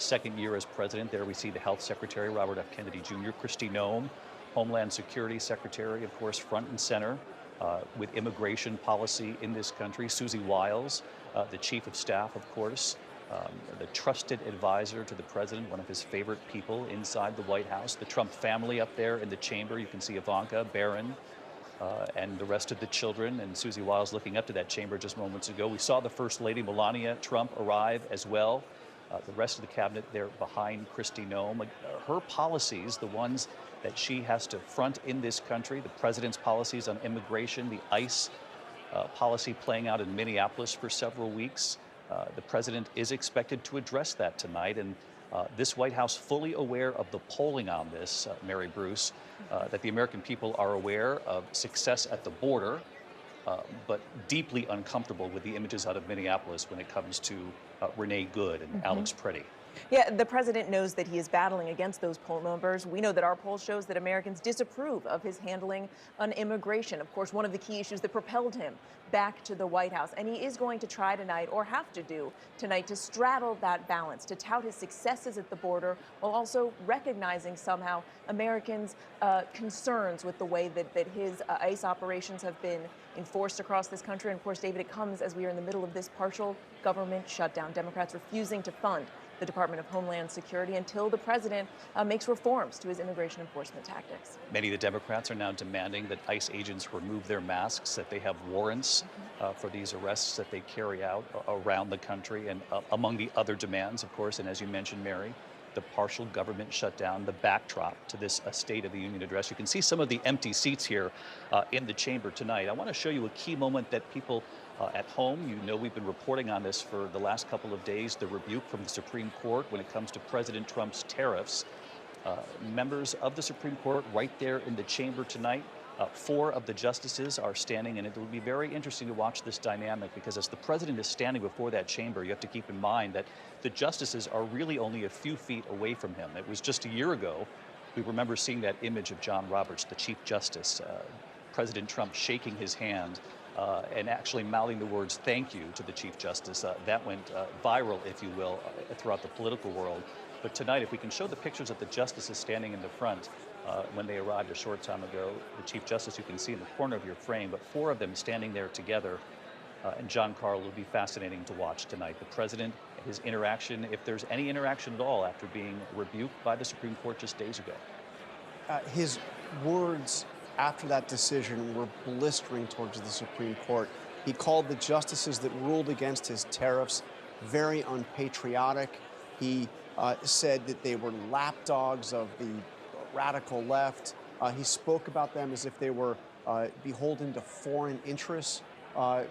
second year as president. There we see the Health Secretary, Robert F. Kennedy Jr., Kristi Noem, Homeland Security Secretary, of course, front and center with immigration policy in this country. Susie Wiles, the Chief of Staff, of course, the trusted advisor to the president, one of his favorite people inside the White House. The Trump family up there in the chamber. You can see Ivanka, Barron, and the rest of the children, and Susie Wiles looking up to that chamber just moments ago. We saw the First Lady, Melania Trump, arrive as well. The rest of the cabinet there behind Kristi Noem. Her policies, the ones that she has to front in this country, the president's policies on immigration, the ICE policy playing out in Minneapolis for several weeks. The president is expected to address that tonight, and this White House fully aware of the polling on this, Mary Bruce, that the American people are aware of success at the border, but deeply uncomfortable with the images out of Minneapolis when it comes to Renee Good and Alex Preddy. Yeah, the president knows that he is battling against those poll numbers. We know that our poll shows that Americans disapprove of his handling on immigration. Of course, one of the key issues that propelled him back to the White House. And he is going to try tonight, or have to do tonight, to straddle that balance, to tout his successes at the border, while also recognizing somehow Americans' concerns with the way that his ICE operations have been enforced across this country. And of course, David, it comes as we are in the middle of this partial government shutdown. Democrats refusing to fund the Department of Homeland Security until the president makes reforms to his immigration enforcement tactics. Many of the Democrats are now demanding that ICE agents remove their masks, that they have warrants for these arrests that they carry out around the country. And among the other demands, of course, and as you mentioned, Mary, the partial government shutdown, the backdrop to this State of the Union address. You can see some of the empty seats here in the chamber tonight. I want to show you a key moment that people at home, you know, we've been reporting on this for the last couple of days, the rebuke from the Supreme Court when it comes to President Trump's tariffs. Members of the Supreme Court right there in the chamber tonight. 4 of the justices are standing, and it will be very interesting to watch this dynamic, because as the president is standing before that chamber, you have to keep in mind that the justices are really only a few feet away from him. It was just a year ago, we remember seeing that image of John Roberts, the Chief Justice, President Trump shaking his hand and actually mouthing the words "thank you" to the Chief Justice. That went viral, if you will, throughout the political world. But tonight, if we can show the pictures of the justices standing in the front when they arrived a short time ago, the Chief Justice you can see in the corner of your frame, but 4 of them standing there together. And John Carl, will be fascinating to watch tonight. The president, his interaction, if there's any interaction at all after being rebuked by the Supreme Court just days ago. His words after that decision were blistering towards the Supreme Court. He called the justices that ruled against his tariffs very unpatriotic. He said that they were lapdogs of the radical left. He spoke about them as if they were beholden to foreign interests.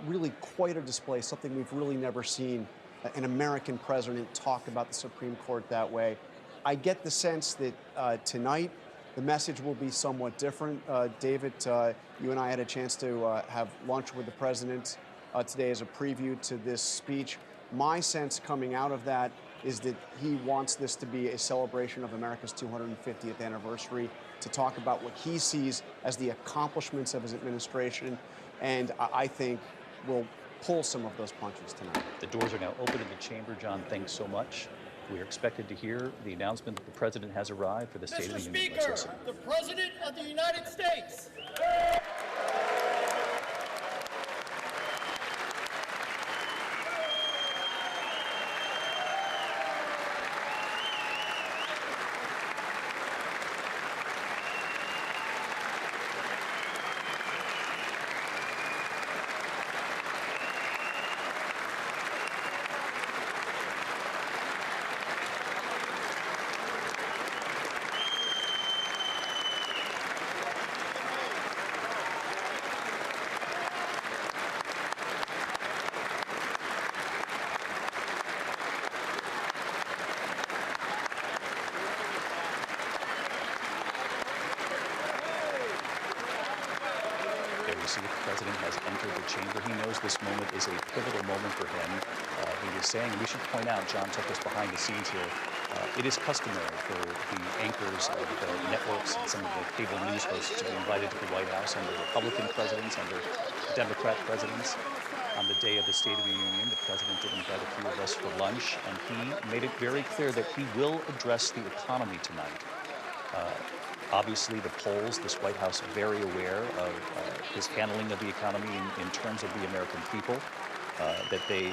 Really quite a display, something we've really never seen an American president talk about the Supreme Court that way. I get the sense that tonight the message will be somewhat different. David, you and I had a chance to have lunch with the president today as a preview to this speech. My sense coming out of that is that he wants this to be a celebration of America's 250th anniversary, to talk about what he sees as the accomplishments of his administration, and I think we'll pull some of those punches tonight. The doors are now open in the chamber. John, thanks so much. We are expected to hear the announcement that the president has arrived for the State of the Union. Mr. Speaker, the President of the United States. You see the president has entered the chamber. He knows this moment is a pivotal moment for him. He was saying, and we should point out, John took us behind the scenes here, it is customary for the anchors of the networks and some of the cable news hosts to be invited to the White House under Republican presidents, under Democrat presidents. on the day of the State of the Union. The president did invite a few of us for lunch, and he made it very clear that he will address the economy tonight. Obviously, the polls, this White House, very aware of his handling of the economy in terms of the American people, that they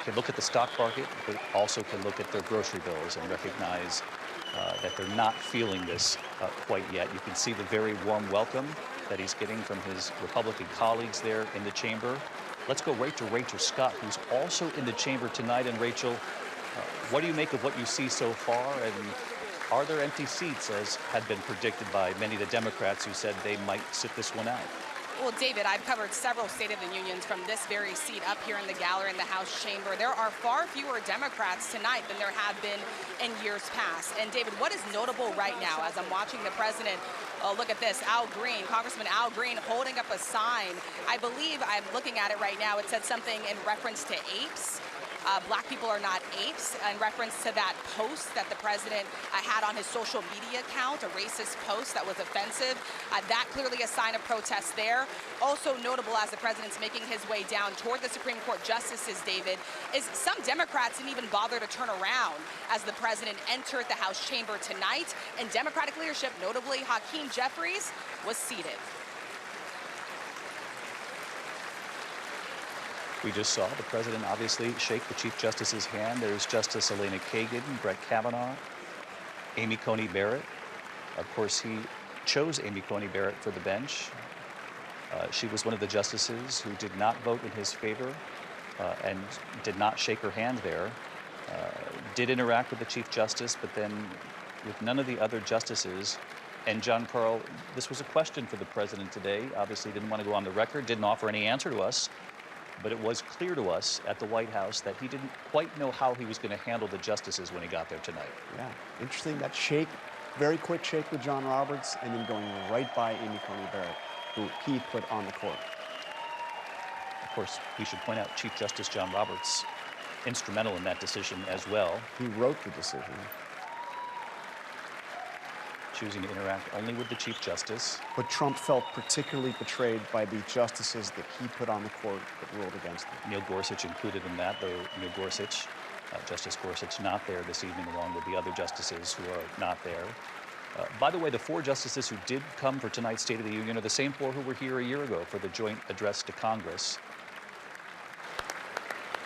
can look at the stock market, but also can look at their grocery bills and recognize that they're not feeling this quite yet. You can see the very warm welcome that he's getting from his Republican colleagues there in the chamber. Let's go right to Rachel Scott, who's also in the chamber tonight. And Rachel, what do you make of what you see so far? And are there empty seats, as had been predicted by many of the Democrats who said they might sit this one out? Well, David, I've covered several State of the Unions from this very seat up here in the gallery in the House chamber. There are far fewer Democrats tonight than there have been in years past. And David, what is notable right now as I'm watching the president, look at this, Al Green, Congressman Al Green holding up a sign. I believe I'm looking at it right now. It said something in reference to apes. Black people are not apes, in reference to that post that the president had on his social media account, a racist post that was offensive. That clearly a sign of protest there. Also notable as the president's making his way down toward the Supreme Court justices, David, is some Democrats didn't even bother to turn around as the president entered the House chamber tonight. And Democratic leadership, notably Hakeem Jeffries, was seated. We just saw the president obviously shake the Chief Justice's hand. There's Justice Elena Kagan, Brett Kavanaugh, Amy Coney Barrett. Of course, he chose Amy Coney Barrett for the bench. She was one of the justices who did not vote in his favor and did not shake her hand there. Did interact with the Chief Justice, but then with none of the other justices. And John Carl, this was a question for the president today. Obviously didn't want to go on the record, didn't offer any answer to us. But it was clear to us at the White House that he didn't quite know how he was going to handle the justices when he got there tonight. Yeah, interesting, that shake, very quick shake with John Roberts, and then going right by Amy Coney Barrett, who he put on the court. Of course, we should point out Chief Justice John Roberts, instrumental in that decision as well. He wrote the decision. Choosing to interact only with the Chief Justice. But Trump felt particularly betrayed by the justices that he put on the court that ruled against him. Neil Gorsuch included in that, though Neil Gorsuch, Justice Gorsuch, not there this evening, along with the other justices who are not there. By the way, the four justices who did come for tonight's State of the Union are the same four who were here a year ago for the joint address to Congress.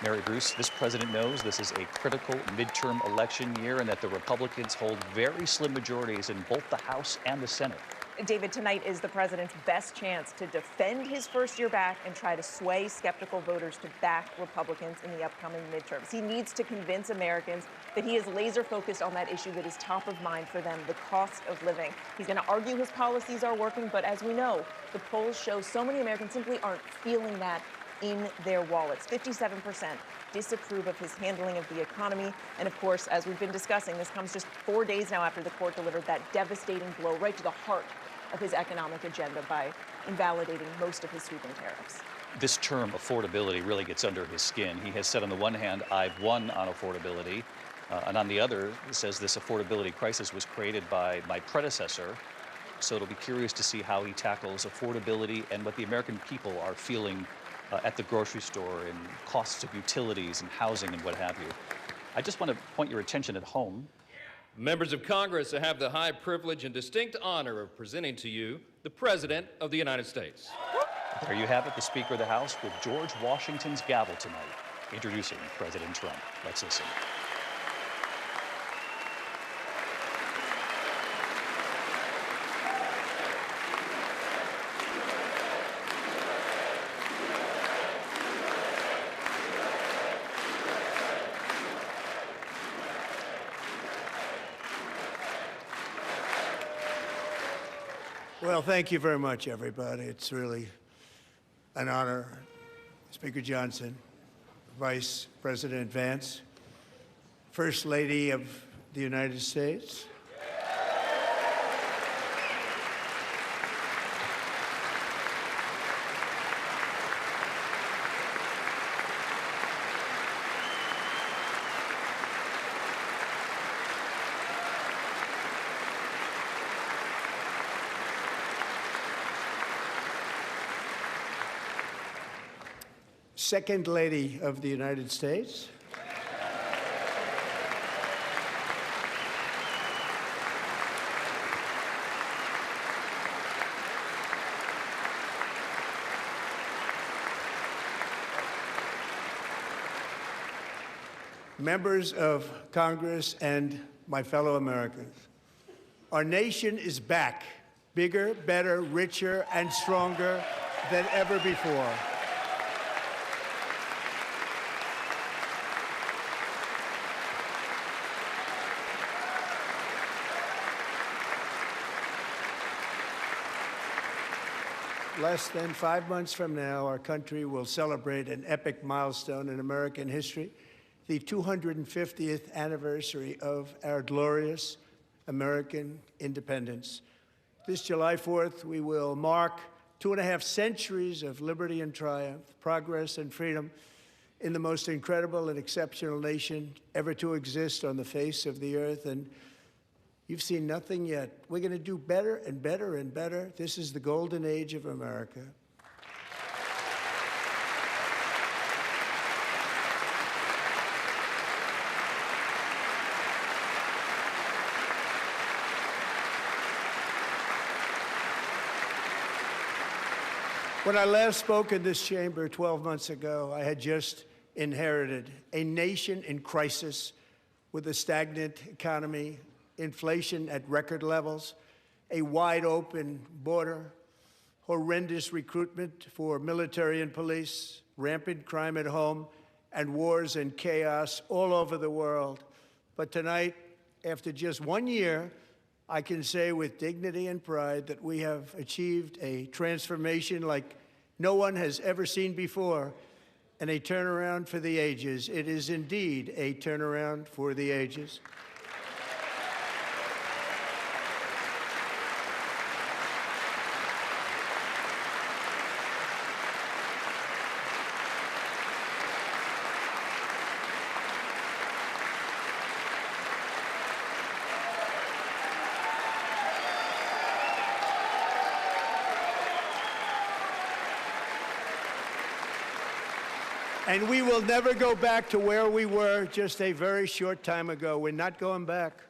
Mary Bruce, this president knows this is a critical midterm election year and that the Republicans hold very slim majorities in both the House and the Senate. David, tonight is the president's best chance to defend his first year back and try to sway skeptical voters to back Republicans in the upcoming midterms. He needs to convince Americans that he is laser focused on that issue that is top of mind for them, the cost of living. He's going to argue his policies are working, but as we know, the polls show so many Americans simply aren't feeling that in their wallets. 57% disapprove of his handling of the economy. And of course, as we've been discussing, this comes just 4 days now after the court delivered that devastating blow right to the heart of his economic agenda by invalidating most of his sweeping tariffs. This term, affordability, really gets under his skin. He has said on the one hand, I've won on affordability, and on the other, says this affordability crisis was created by my predecessor. So it'll be curious to see how he tackles affordability and what the American people are feeling at the grocery store and costs of utilities and housing and what have you. I just want to point your attention at home. Members of Congress, I have the high privilege and distinct honor of presenting to you the President of the United States. There you have it, the Speaker of the House with George Washington's gavel tonight, introducing President Trump. Let's listen. Well, thank you very much, everybody. It's really an honor. Speaker Johnson, Vice President Vance, First Lady of the United States. Second Lady of the United States, members of Congress, and my fellow Americans. Our nation is back, bigger, better, richer, and stronger than ever before. Less than 5 months from now, our country will celebrate an epic milestone in American history, the 250th anniversary of our glorious American independence. This July 4th, we will mark 2.5 centuries of liberty and triumph, progress and freedom in the most incredible and exceptional nation ever to exist on the face of the earth. And you've seen nothing yet. We're going to do better and better and better. This is the golden age of America. When I last spoke in this chamber 12 months ago, I had just inherited a nation in crisis with a stagnant economy, inflation at record levels, a wide open border, horrendous recruitment for military and police, rampant crime at home, and wars and chaos all over the world. But tonight, after just 1 year, I can say with dignity and pride that we have achieved a transformation like no one has ever seen before, and a turnaround for the ages. It is indeed a turnaround for the ages. And we will never go back to where we were just a very short time ago. We're not going back.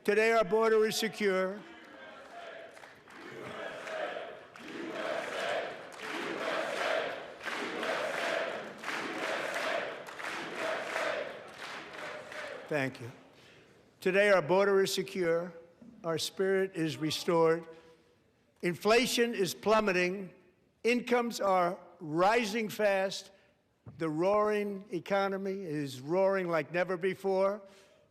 Today, our border is secure. Thank you. Today, our border is secure. Our spirit is restored. Inflation is plummeting. Incomes are rising fast. The roaring economy is roaring like never before,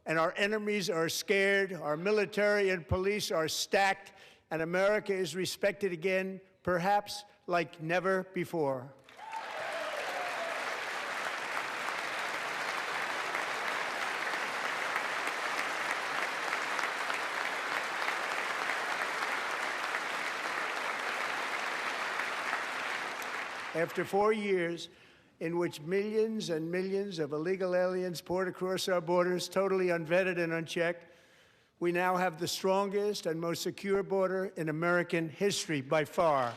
and our enemies are scared. Our military and police are stacked, and America is respected again, perhaps like never before. After 4 years in which millions and millions of illegal aliens poured across our borders, totally unvetted and unchecked, we now have the strongest and most secure border in American history by far.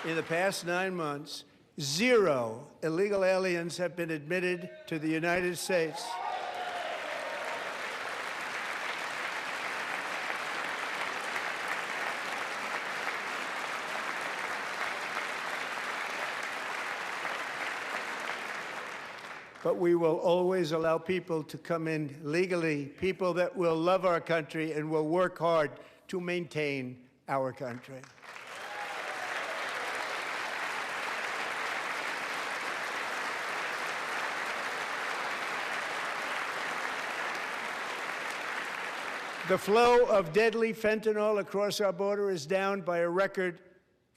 In the past 9 months, 0 illegal aliens have been admitted to the United States. But we will always allow people to come in legally, people that will love our country and will work hard to maintain our country. The flow of deadly fentanyl across our border is down by a record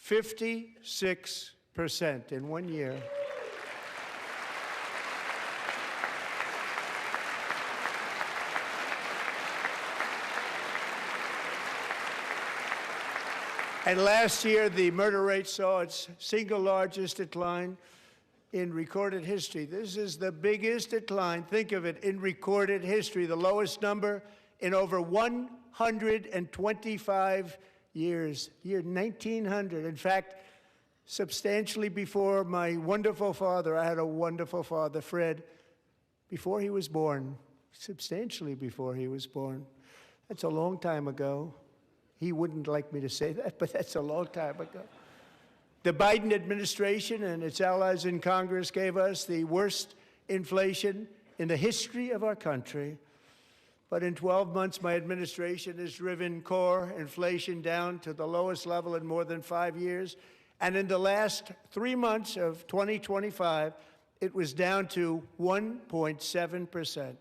56% in 1 year. And last year, the murder rate saw its single largest decline in recorded history. This is the biggest decline, think of it, in recorded history, the lowest number in over 125 years, year 1900. In fact, substantially before my wonderful father, I had a wonderful father, Fred, before he was born, substantially before he was born. That's a long time ago. He wouldn't like me to say that, but that's a long time ago. The Biden administration and its allies in Congress gave us the worst inflation in the history of our country. But in 12 months, my administration has driven core inflation down to the lowest level in more than 5 years. And in the last 3 months of 2025, it was down to 1.7%.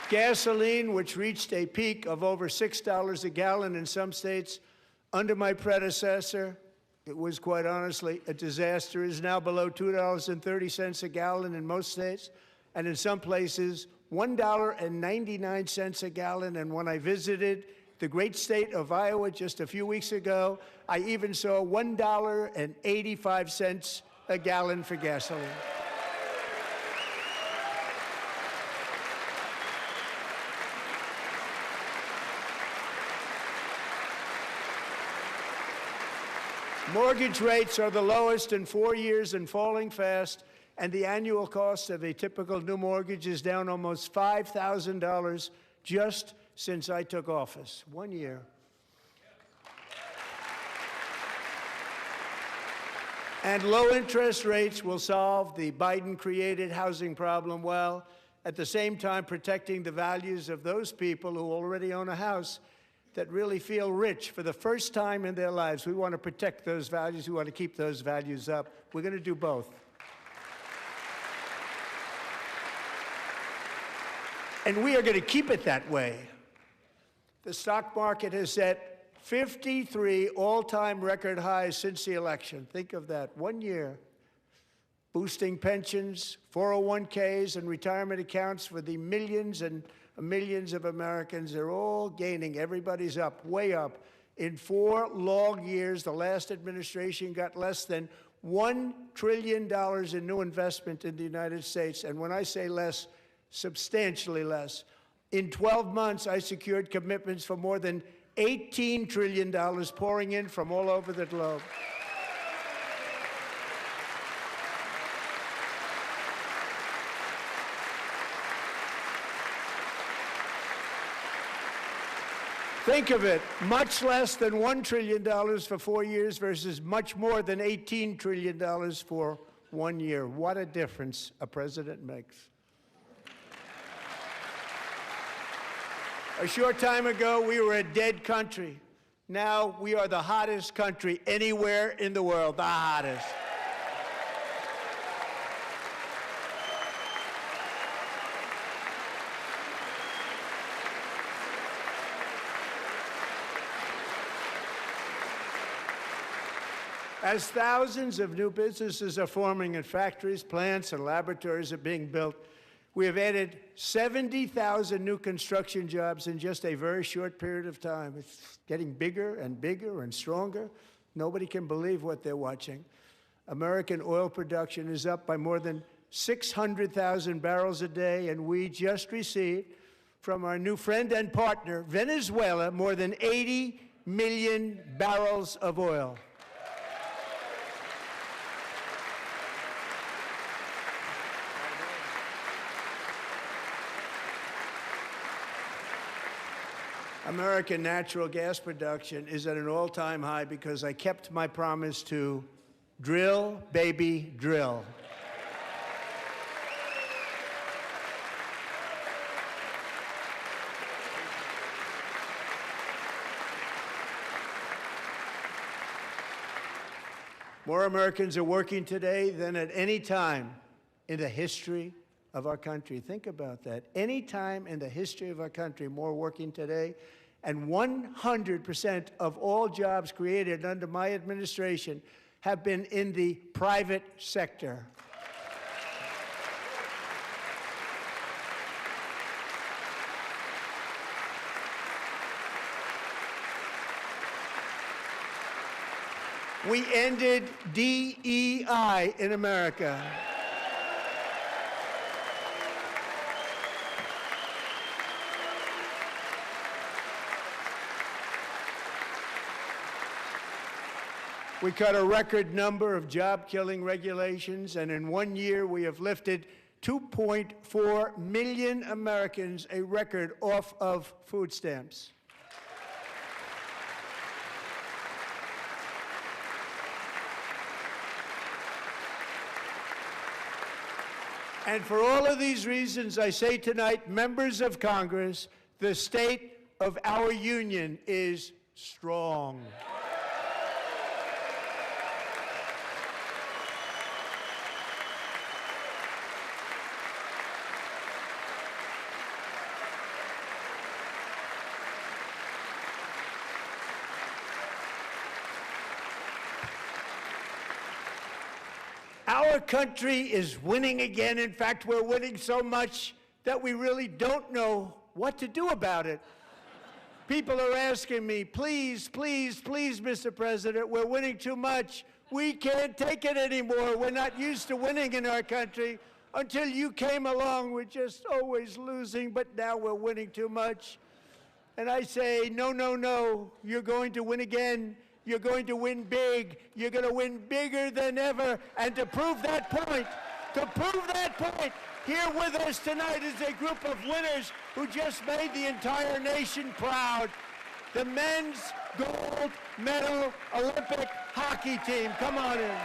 Gasoline, which reached a peak of over $6 a gallon in some states under my predecessor, it was quite honestly a disaster, is now below $2.30 a gallon in most states, and in some places, $1.99 a gallon. And when I visited the great state of Iowa just a few weeks ago, I even saw $1.85 a gallon for gasoline. Mortgage rates are the lowest in 4 years and falling fast, and the annual cost of a typical new mortgage is down almost $5,000 just since I took office. 1 year. And low interest rates will solve the Biden-created housing problem while at the same time protecting the values of those people who already own a house that really feel rich for the first time in their lives. We want to protect those values. We want to keep those values up. We're going to do both. And we are going to keep it that way. The stock market has set 53 all-time record highs since the election. Think of that, 1 year. Boosting pensions, 401ks, and retirement accounts for the millions and millions of Americans. They're all gaining. Everybody's up, way up. In 4 long years, the last administration got less than $1 trillion in new investment in the United States. And when I say less, substantially less. In 12 months, I secured commitments for more than $18 trillion pouring in from all over the globe. Think of it, much less than $1 trillion for 4 years versus much more than $18 trillion for 1 year. What a difference a president makes. A short time ago, we were a dead country. Now we are the hottest country anywhere in the world, the hottest. As thousands of new businesses are forming and factories, plants, and laboratories are being built, we have added 70,000 new construction jobs in just a very short period of time. It's getting bigger and bigger and stronger. Nobody can believe what they're watching. American oil production is up by more than 600,000 barrels a day, and we just received from our new friend and partner, Venezuela, more than 80 million barrels of oil. American natural gas production is at an all-time high because I kept my promise to drill, baby, drill. More Americans are working today than at any time in the history of our country. Think about that. Any time in the history of our country, more working today. And 100% of all jobs created under my administration have been in the private sector. We ended DEI in America. We cut a record number of job-killing regulations, and in 1 year, we have lifted 2.4 million Americans, a record, off of food stamps. And for all of these reasons, I say tonight, members of Congress, the state of our union is strong. Our country is winning again. In fact, we're winning so much that we really don't know what to do about it. People are asking me, please, please, please, Mr. President, we're winning too much. We can't take it anymore. We're not used to winning in our country. Until you came along, we're just always losing, but now we're winning too much. And I say, no, no, no, you're going to win again. You're going to win big. You're going to win bigger than ever. And to prove that point, here with us tonight is a group of winners who just made the entire nation proud. The men's gold medal Olympic hockey team. Come on in.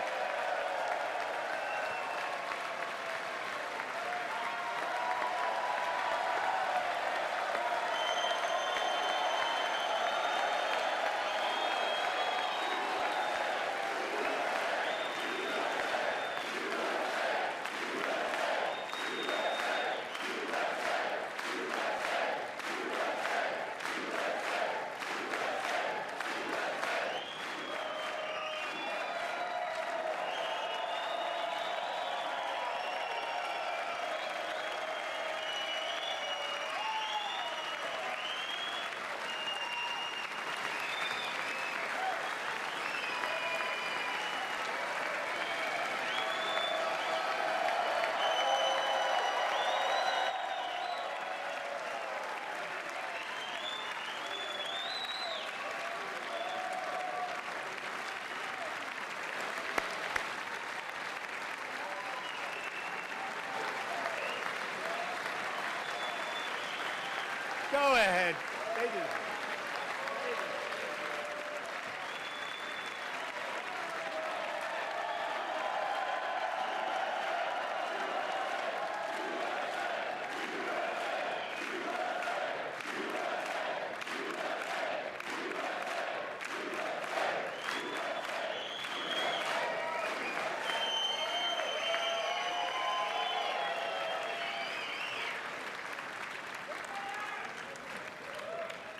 Go ahead. They do.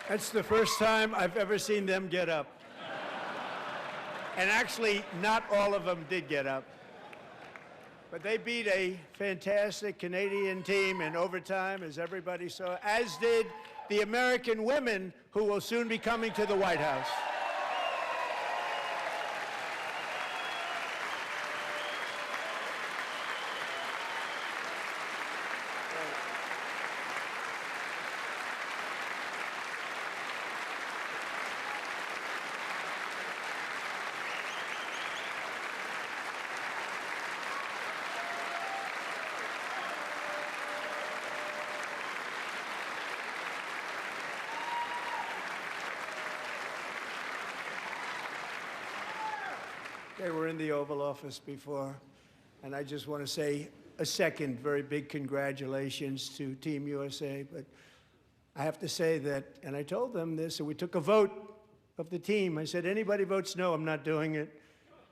That's the first time I've ever seen them get up. And actually, not all of them did get up. But they beat a fantastic Canadian team in overtime, as everybody saw, as did the American women who will soon be coming to the White House. They were in the Oval Office before, and I just want to say a second very big congratulations to Team USA. But I have to say that, and I told them this, and we took a vote of the team. I said, anybody votes no, I'm not doing it.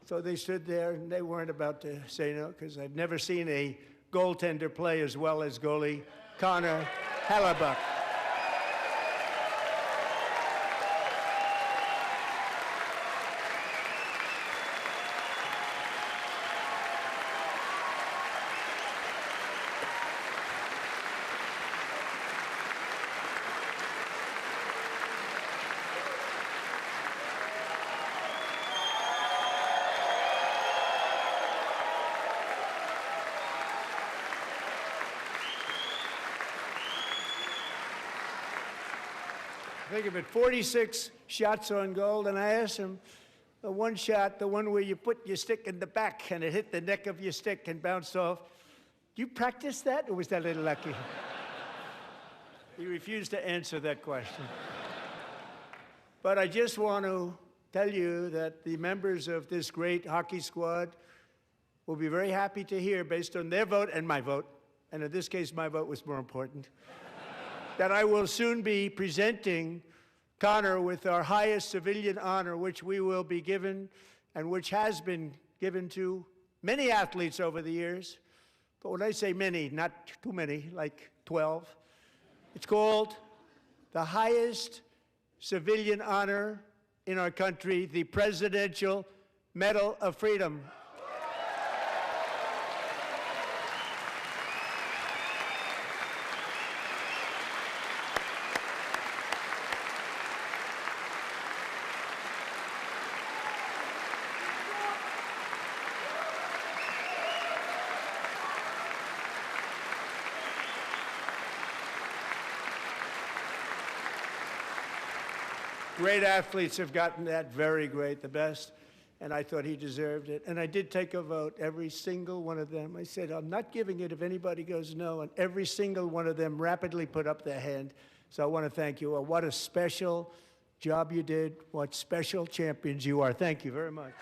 So they stood there, and they weren't about to say no, because I've never seen a goaltender play as well as goalie Connor Hellebuck. Think of it, 46 shots on goal, and I asked him, the one shot, the one where you put your stick in the back and it hit the neck of your stick and bounced off, do you practice that, or was that a little lucky? He refused to answer that question. But I just want to tell you that the members of this great hockey squad will be very happy to hear, based on their vote and my vote, and in this case my vote was more important, that I will soon be presenting Connor with our highest civilian honor, which we will be given and which has been given to many athletes over the years. But when I say many, not too many, like 12, it's called the highest civilian honor in our country, the Presidential Medal of Freedom. Great athletes have gotten that, very great, the best, and I thought he deserved it. And I did take a vote, every single one of them. I said, I'm not giving it if anybody goes no, and every single one of them rapidly put up their hand. So I want to thank you. What a special job you did. What special champions you are. Thank you very much.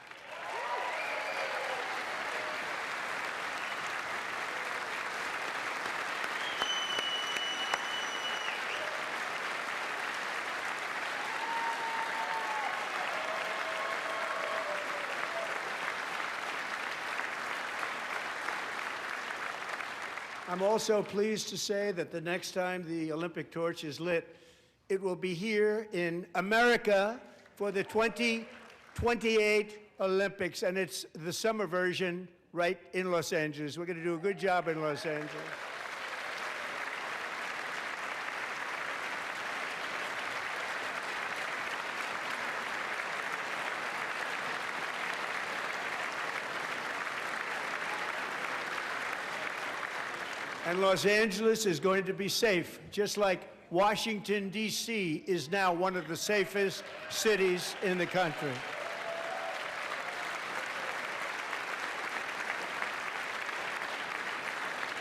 I'm also pleased to say that the next time the Olympic torch is lit, it will be here in America for the 2028 Olympics, and it's the summer version right in Los Angeles. We're going to do a good job in Los Angeles. And Los Angeles is going to be safe, just like Washington, D.C. is now one of the safest cities in the country.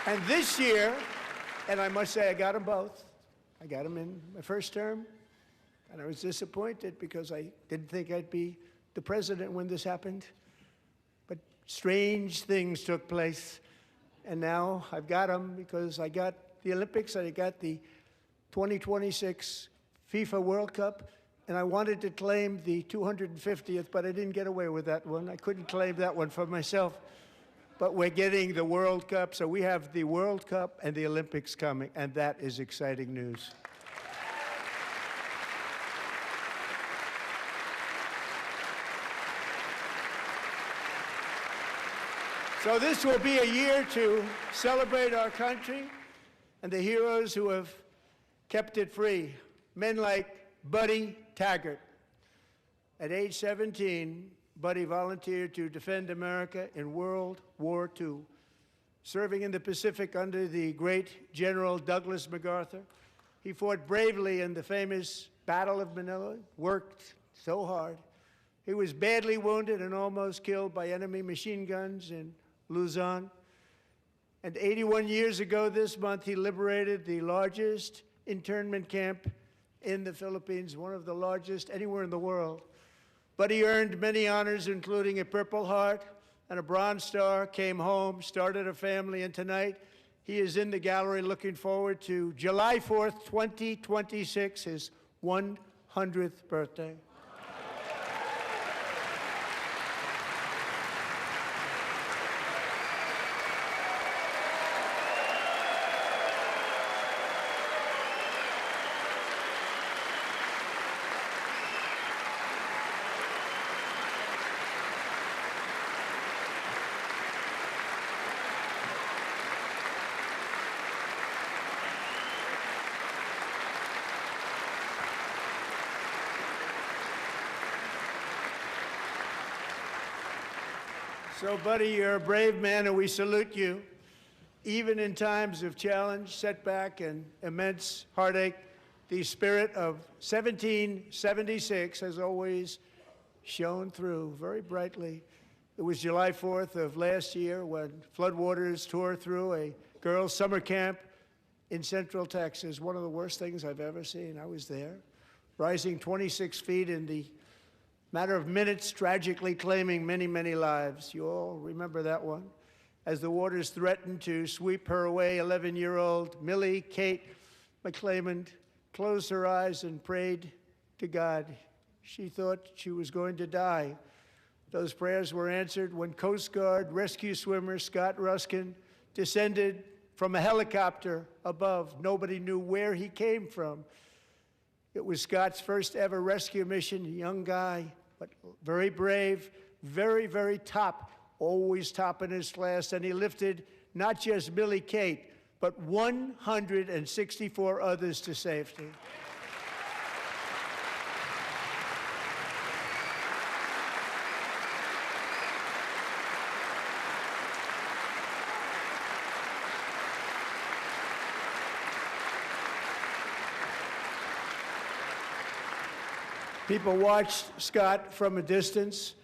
And this year, and I must say I got them both. I got them in my first term, and I was disappointed because I didn't think I'd be the president when this happened. But strange things took place. And now I've got them because I got the Olympics and I got the 2026 FIFA World Cup, and I wanted to claim the 250th, but I didn't get away with that one. I couldn't claim that one for myself. But we're getting the World Cup, so we have the World Cup and the Olympics coming, and that is exciting news. So this will be a year to celebrate our country and the heroes who have kept it free. Men like Buddy Taggart. At age 17, Buddy volunteered to defend America in World War II, serving in the Pacific under the great General Douglas MacArthur. He fought bravely in the famous Battle of Manila, worked so hard. He was badly wounded and almost killed by enemy machine guns in Luzon. And 81 years ago this month, he liberated the largest internment camp in the Philippines, one of the largest anywhere in the world. But he earned many honors, including a Purple Heart and a Bronze Star, came home, started a family, and tonight he is in the gallery looking forward to July 4th, 2026, his 100th birthday. So, Buddy, you're a brave man, and we salute you. Even in times of challenge, setback, and immense heartache, The spirit of 1776 has always shone through very brightly. It was July 4th of last year when floodwaters tore through a girls' summer camp in Central Texas, one of the worst things I've ever seen. I was there, rising 26 feet in the matter of minutes, tragically claiming many, many lives. You all remember that one? As the waters threatened to sweep her away, 11-year-old Millie Kate McClelland closed her eyes and prayed to God. She thought she was going to die. Those prayers were answered when Coast Guard rescue swimmer Scott Ruskin descended from a helicopter above. Nobody knew where he came from. It was Scott's first ever rescue mission, a young guy, but very brave, very, very top, always top in his class, and he lifted not just Millie Kate, but 164 others to safety. People watched Scott from a distance,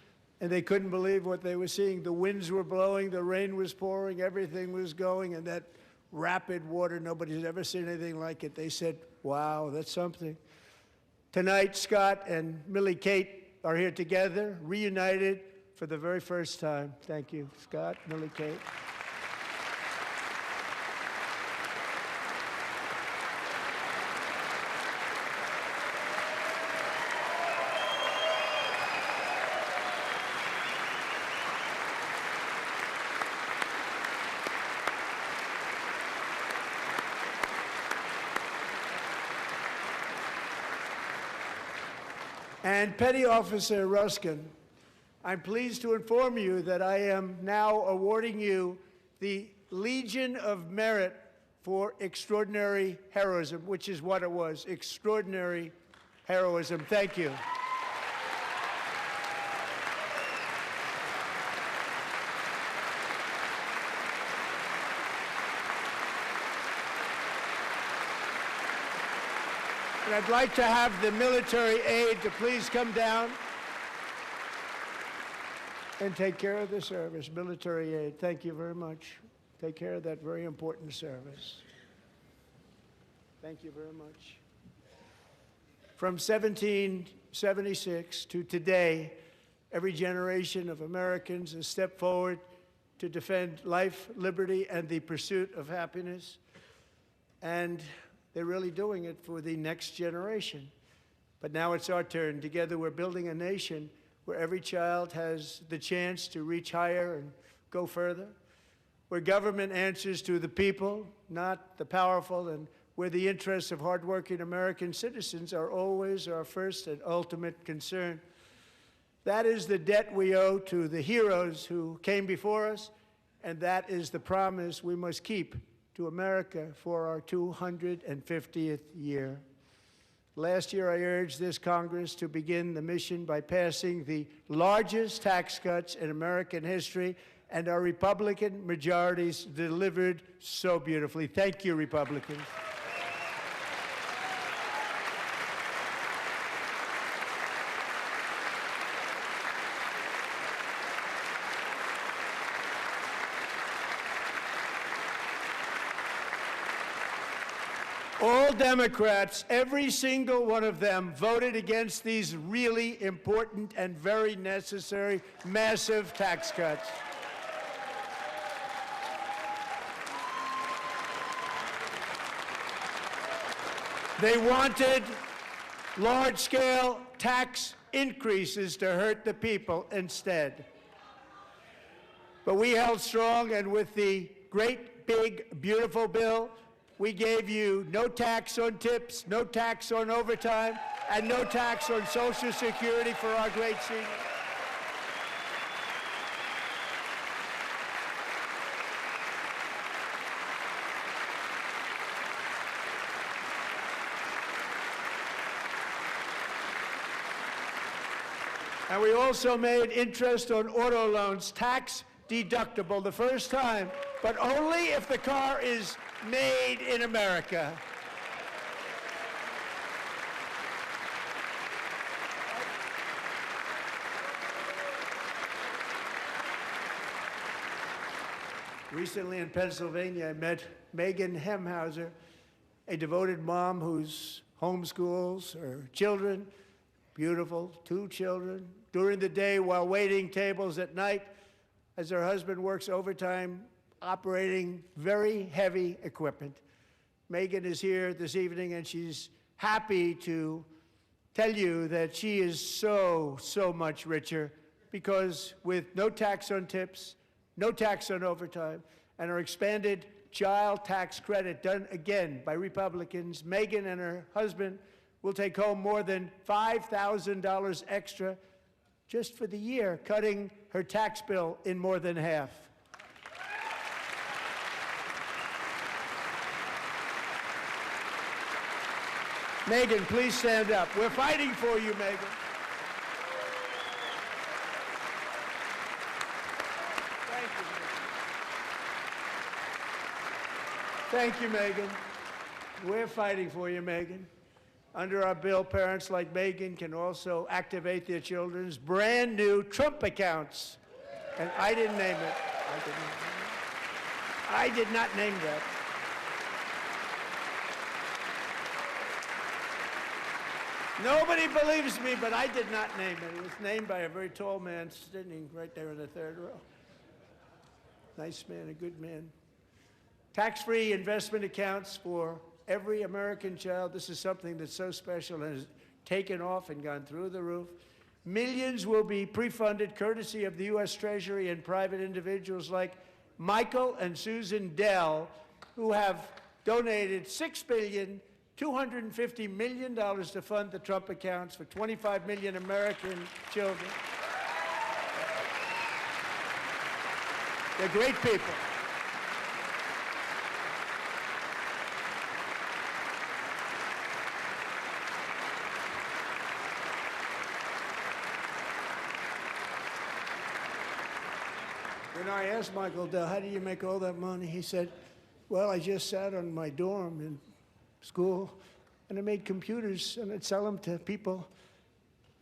and they couldn't believe what they were seeing. The winds were blowing, the rain was pouring, everything was going, and that rapid water, nobody's ever seen anything like it. They said, wow, that's something. Tonight, Scott and Millie Kate are here together, reunited for the very first time. Thank you, Scott, Millie Kate. And Petty Officer Ruskin, I'm pleased to inform you that I am now awarding you the Legion of Merit for extraordinary heroism, which is what it was, extraordinary heroism. Thank you. And I'd like to have the military aide to please come down and take care of the service. Military aide, thank you very much. Take care of that very important service. Thank you very much. From 1776 to today, every generation of Americans has stepped forward to defend life, liberty, and the pursuit of happiness. And they're really doing it for the next generation. But now it's our turn. Together we're building a nation where every child has the chance to reach higher and go further, where government answers to the people, not the powerful, and where the interests of hardworking American citizens are always our first and ultimate concern. That is the debt we owe to the heroes who came before us, and that is the promise we must keep to America for our 250th year. Last year, I urged this Congress to begin the mission by passing the largest tax cuts in American history, and our Republican majorities delivered so beautifully. Thank you, Republicans. All Democrats, every single one of them, voted against these really important and very necessary massive tax cuts. They wanted large-scale tax increases to hurt the people instead. But we held strong, and with the great, big, beautiful bill, we gave you no tax on tips, no tax on overtime, and no tax on Social Security for our great seniors. And we also made interest on auto loans tax deductible the first time, but only if the car is made in America. Recently in Pennsylvania, I met Megan Hemhauser, a devoted mom who's homeschools her children, beautiful, 2 children, during the day while waiting tables at night as her husband works overtime operating very heavy equipment. Megan is here this evening, and she's happy to tell you that she is so much richer because with no tax on tips, no tax on overtime, and her expanded child tax credit done again by Republicans, Megan and her husband will take home more than $5,000 extra just for the year, cutting her tax bill in more than half. Megan, please stand up. We're fighting for you, Megan. Thank you, Megan. We're fighting for you, Megan. Under our bill, parents like Megan can also activate their children's brand new Trump accounts. And I didn't name it. I did not name that. Nobody believes me, but I did not name it. It was named by a very tall man sitting right there in the 3rd row. Nice man, a good man. Tax-free investment accounts for every American child. This is something that's so special and has taken off and gone through the roof. Millions will be pre-funded courtesy of the U.S. Treasury and private individuals like Michael and Susan Dell, who have donated $6.25 billion to fund the Trump accounts for 25 million American children. They're great people. When I asked Michael Dell, how do you make all that money? He said, well, I just sat on my dorm in school, and I made computers, and I'd sell them to people.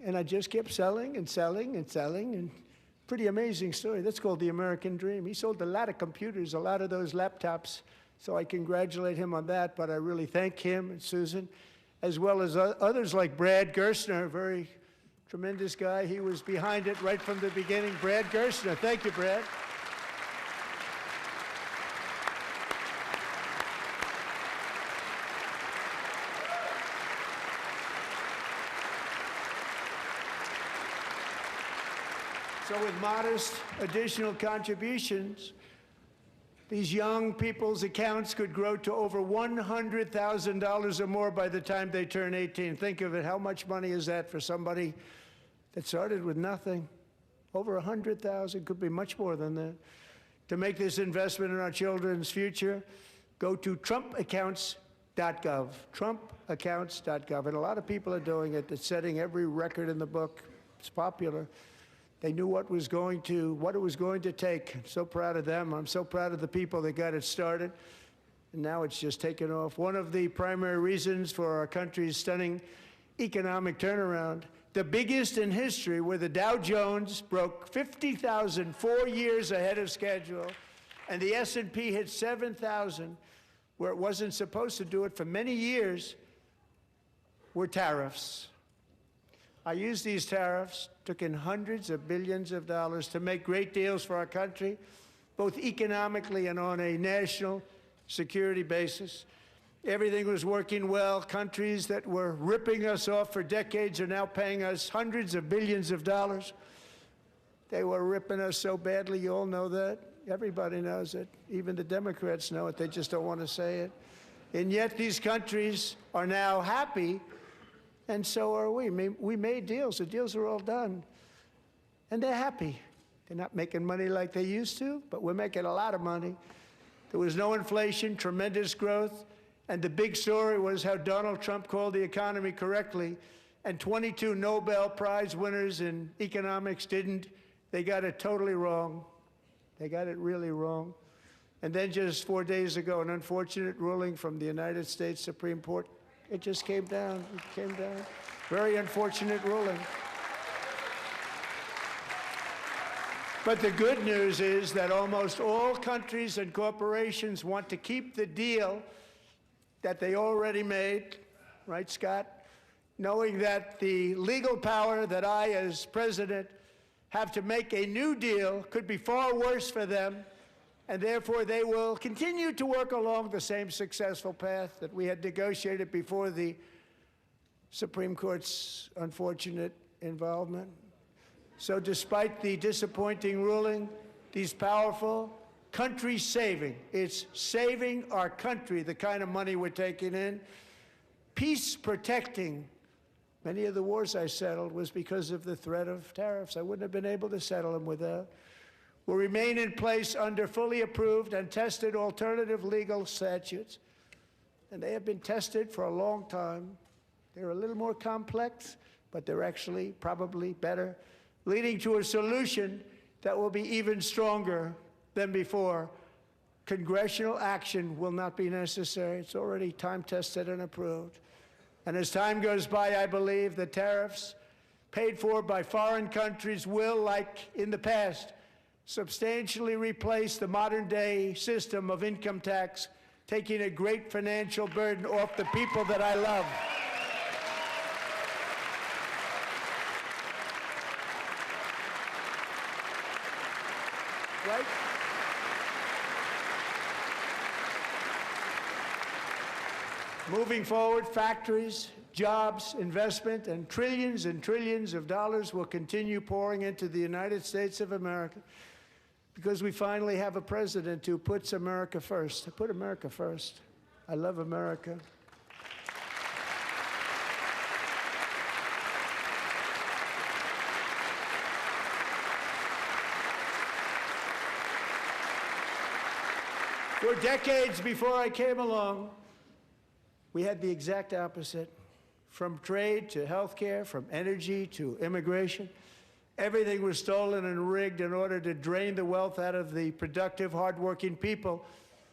And I just kept selling and selling and selling, and pretty amazing story. That's called the American dream. He sold a lot of computers, a lot of those laptops, so I congratulate him on that, but I really thank him and Susan, as well as others like Brad Gerstner, a very tremendous guy. He was behind it right from the beginning. Brad Gerstner. Thank you, Brad. So with modest additional contributions, these young people's accounts could grow to over $100,000 or more by the time they turn 18. Think of it, how much money is that for somebody that started with nothing? Over 100,000, could be much more than that. To make this investment in our children's future, go to trumpaccounts.gov, trumpaccounts.gov. And a lot of people are doing it. It's setting every record in the book. It's popular. They knew what it was going to take. I'm so proud of them. I'm so proud of the people that got it started. And now it's just taken off. One of the primary reasons for our country's stunning economic turnaround, the biggest in history, where the Dow Jones broke 50,000 4 years ahead of schedule, and the S&P hit 7,000, where it wasn't supposed to do it for many years, were tariffs. I used these tariffs, took in hundreds of billions of dollars to make great deals for our country, both economically and on a national security basis. Everything was working well. Countries that were ripping us off for decades are now paying us hundreds of billions of dollars. They were ripping us so badly, you all know that. Everybody knows it. Even the Democrats know it. They just don't want to say it. And yet these countries are now happy, and so are we. We made deals. The deals are all done. And they're happy. They're not making money like they used to, but we're making a lot of money. There was no inflation, tremendous growth, and the big story was how Donald Trump called the economy correctly, and 22 Nobel Prize winners in economics didn't. They got it totally wrong. They got it really wrong. And then just 4 days ago, an unfortunate ruling from the United States Supreme Court. It just came down. It came down. Very unfortunate ruling. But the good news is that almost all countries and corporations want to keep the deal that they already made, right, Scott? Knowing that the legal power that I, as president, have to make a new deal could be far worse for them, and therefore they will continue to work along the same successful path that we had negotiated before the Supreme Court's unfortunate involvement. So despite the disappointing ruling, these powerful, country-saving, it's saving our country, the kind of money we're taking in, peace-protecting. Many of the wars I settled was because of the threat of tariffs. I wouldn't have been able to settle them without. Will remain in place under fully approved and tested alternative legal statutes. And they have been tested for a long time. They're a little more complex, but they're actually probably better, leading to a solution that will be even stronger than before. Congressional action will not be necessary. It's already time-tested and approved. And as time goes by, I believe the tariffs paid for by foreign countries will, like in the past, substantially replace the modern-day system of income tax, taking a great financial burden off the people that I love. Right? Moving forward, factories, jobs, investment, and trillions of dollars will continue pouring into the United States of America because we finally have a president who puts America first. I put America first. I love America. For decades before I came along, we had the exact opposite. From trade to healthcare, from energy to immigration, everything was stolen and rigged in order to drain the wealth out of the productive, hardworking people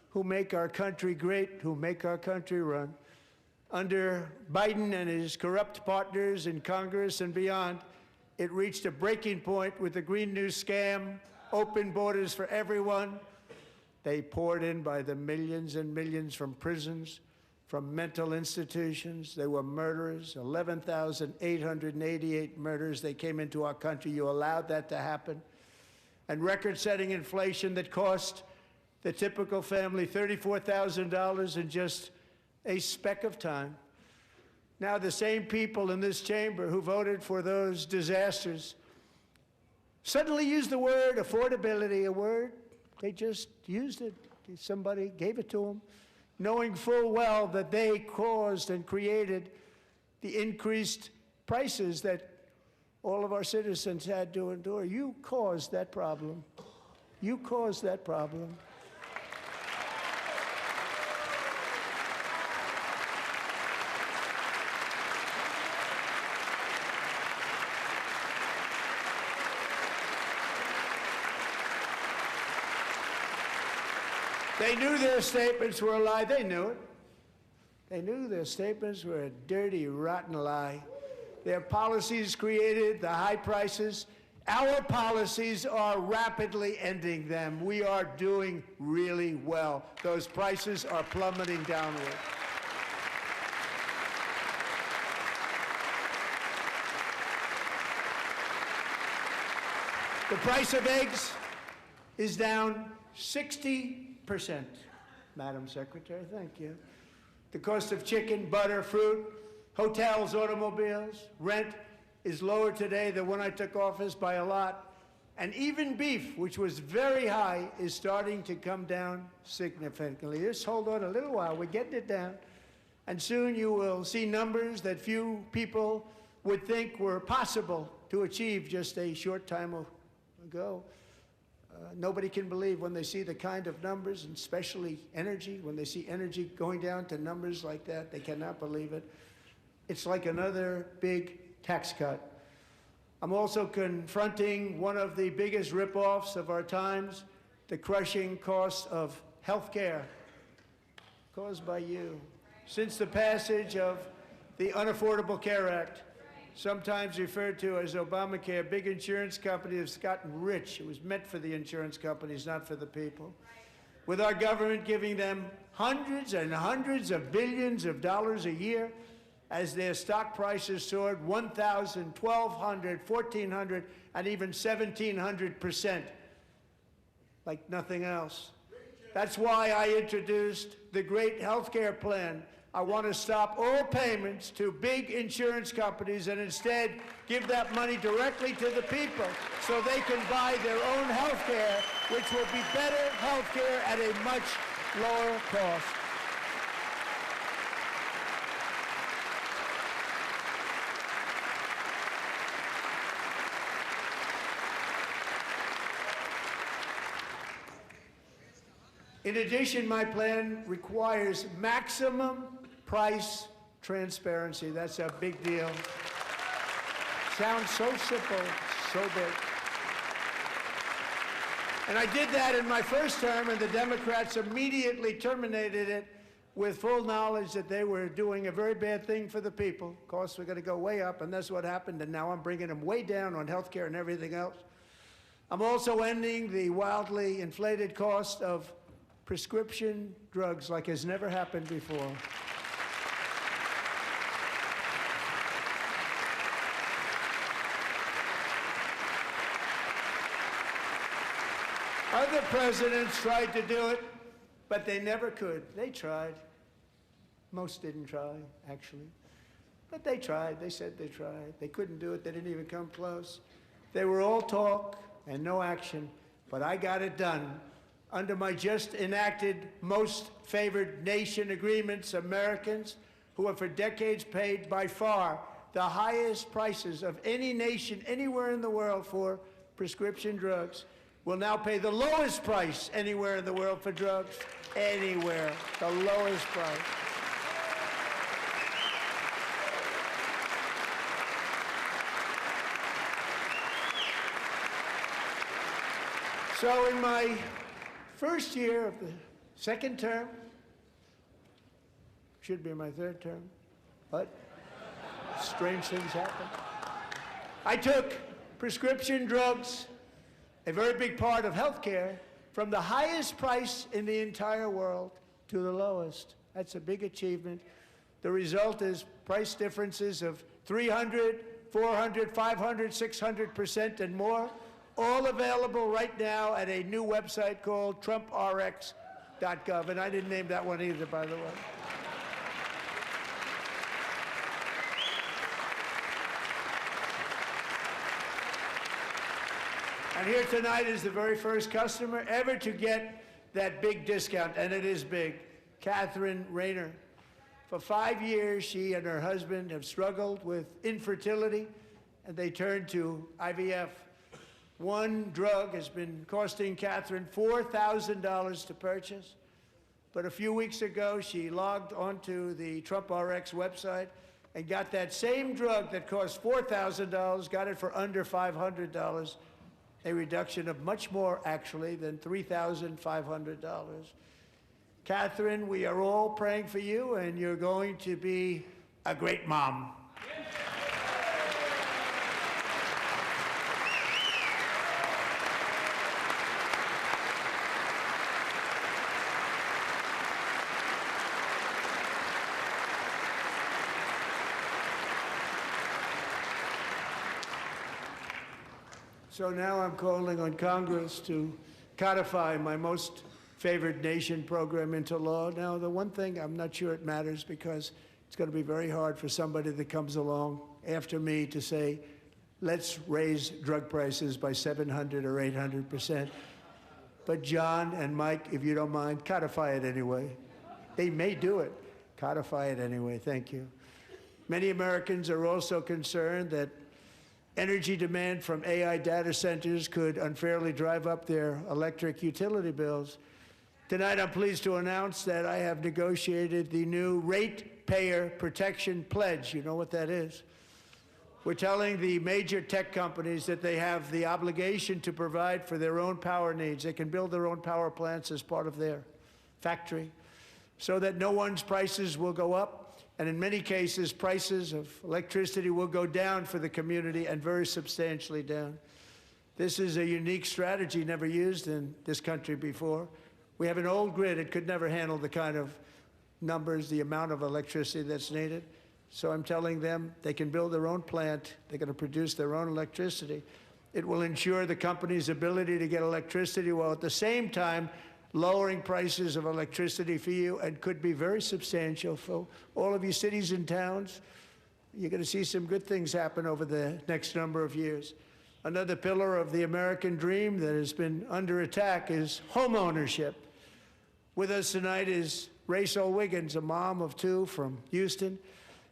who make our country great, who make our country run. Under Biden and his corrupt partners in Congress and beyond, it reached a breaking point with the Green New scam, open borders for everyone. They poured in by the millions and millions from prisons, from mental institutions. They were murderers, 11,888 murders. They came into our country. You allowed that to happen. And record-setting inflation that cost the typical family $34,000 in just a speck of time. Now the same people in this chamber who voted for those disasters suddenly use the word affordability, a word. They just used it. Somebody gave it to them, knowing full well that they caused and created the increased prices that all of our citizens had to endure. You caused that problem. You caused that problem. They knew their statements were a lie. They knew it. They knew their statements were a dirty, rotten lie. Their policies created the high prices. Our policies are rapidly ending them. We are doing really well. Those prices are plummeting downward. The price of eggs is down 60%, Madam Secretary, thank you. The cost of chicken, butter, fruit, hotels, automobiles, rent is lower today than when I took office by a lot. And even beef, which was very high, is starting to come down significantly. Just hold on a little while, we're getting it down. And soon you will see numbers that few people would think were possible to achieve just a short time ago. Nobody can believe when they see the kind of numbers, and especially energy, when they see energy going down to numbers like that, they cannot believe it. It's like another big tax cut. I'm also confronting one of the biggest ripoffs of our times, the crushing cost of health care caused by you. Since the passage of the Unaffordable Care Act, sometimes referred to as Obamacare, big insurance company that's gotten rich. It was meant for the insurance companies, not for the people. With our government giving them hundreds and hundreds of billions of dollars a year as their stock prices soared 1,000, 1,200, 1,400, and even 1,700%, like nothing else. That's why I introduced the great health care plan. I want to stop all payments to big insurance companies and instead give that money directly to the people so they can buy their own health care, which will be better health care at a much lower cost. In addition, my plan requires maximum price transparency. That's a big deal. Sounds so simple, so big. And I did that in my first term, and the Democrats immediately terminated it with full knowledge that they were doing a very bad thing for the people. Costs were going to go way up, and that's what happened, and now I'm bringing them way down on health care and everything else. I'm also ending the wildly inflated cost of prescription drugs like has never happened before. Other presidents tried to do it, but they never could. They tried. Most didn't try, actually. But they tried. They said they tried. They couldn't do it. They didn't even come close. They were all talk and no action, but I got it done. Under my just enacted most favored nation agreements, Americans who have for decades paid by far the highest prices of any nation anywhere in the world for prescription drugs will now pay the lowest price anywhere in the world for drugs. Anywhere, the lowest price. So in my first year of the second term, should be my third term, but strange things happen. I took prescription drugs, a very big part of health care, from the highest price in the entire world to the lowest. That's a big achievement. The result is price differences of 300, 400, 500, 600% and more, all available right now at a new website called TrumpRx.gov. And I didn't name that one either, by the way. And here tonight is the very first customer ever to get that big discount, and it is big, Catherine Rayner. For 5 years, she and her husband have struggled with infertility, and they turned to IVF. One drug has been costing Catherine $4,000 to purchase, but a few weeks ago, she logged onto the TrumpRx website and got that same drug that cost $4,000, got it for under $500. A reduction of much more, actually, than $3,500. Catherine, we are all praying for you, and you're going to be a great mom. So now I'm calling on Congress to codify my most favored nation program into law. Now, the one thing, I'm not sure it matters because it's going to be very hard for somebody that comes along after me to say, let's raise drug prices by 700 or 800%. But John and Mike, if you don't mind, codify it anyway. They may do it. Codify it anyway. Thank you. Many Americans are also concerned that energy demand from AI data centers could unfairly drive up their electric utility bills. Tonight, I'm pleased to announce that I have negotiated the new Ratepayer Protection Pledge. You know what that is? We're telling the major tech companies that they have the obligation to provide for their own power needs. They can build their own power plants as part of their factory so that no one's prices will go up. And in many cases, prices of electricity will go down for the community, and very substantially down. This is a unique strategy never used in this country before. We have an old grid. It could never handle the kind of numbers, the amount of electricity that's needed. So I'm telling them they can build their own plant. They're going to produce their own electricity. It will ensure the company's ability to get electricity while at the same time lowering prices of electricity for you, and could be very substantial for all of you cities and towns. You're going to see some good things happen over the next number of years. Another pillar of the American dream that has been under attack is home ownership. With us tonight is Rachel Wiggins, a mom of 2 from Houston.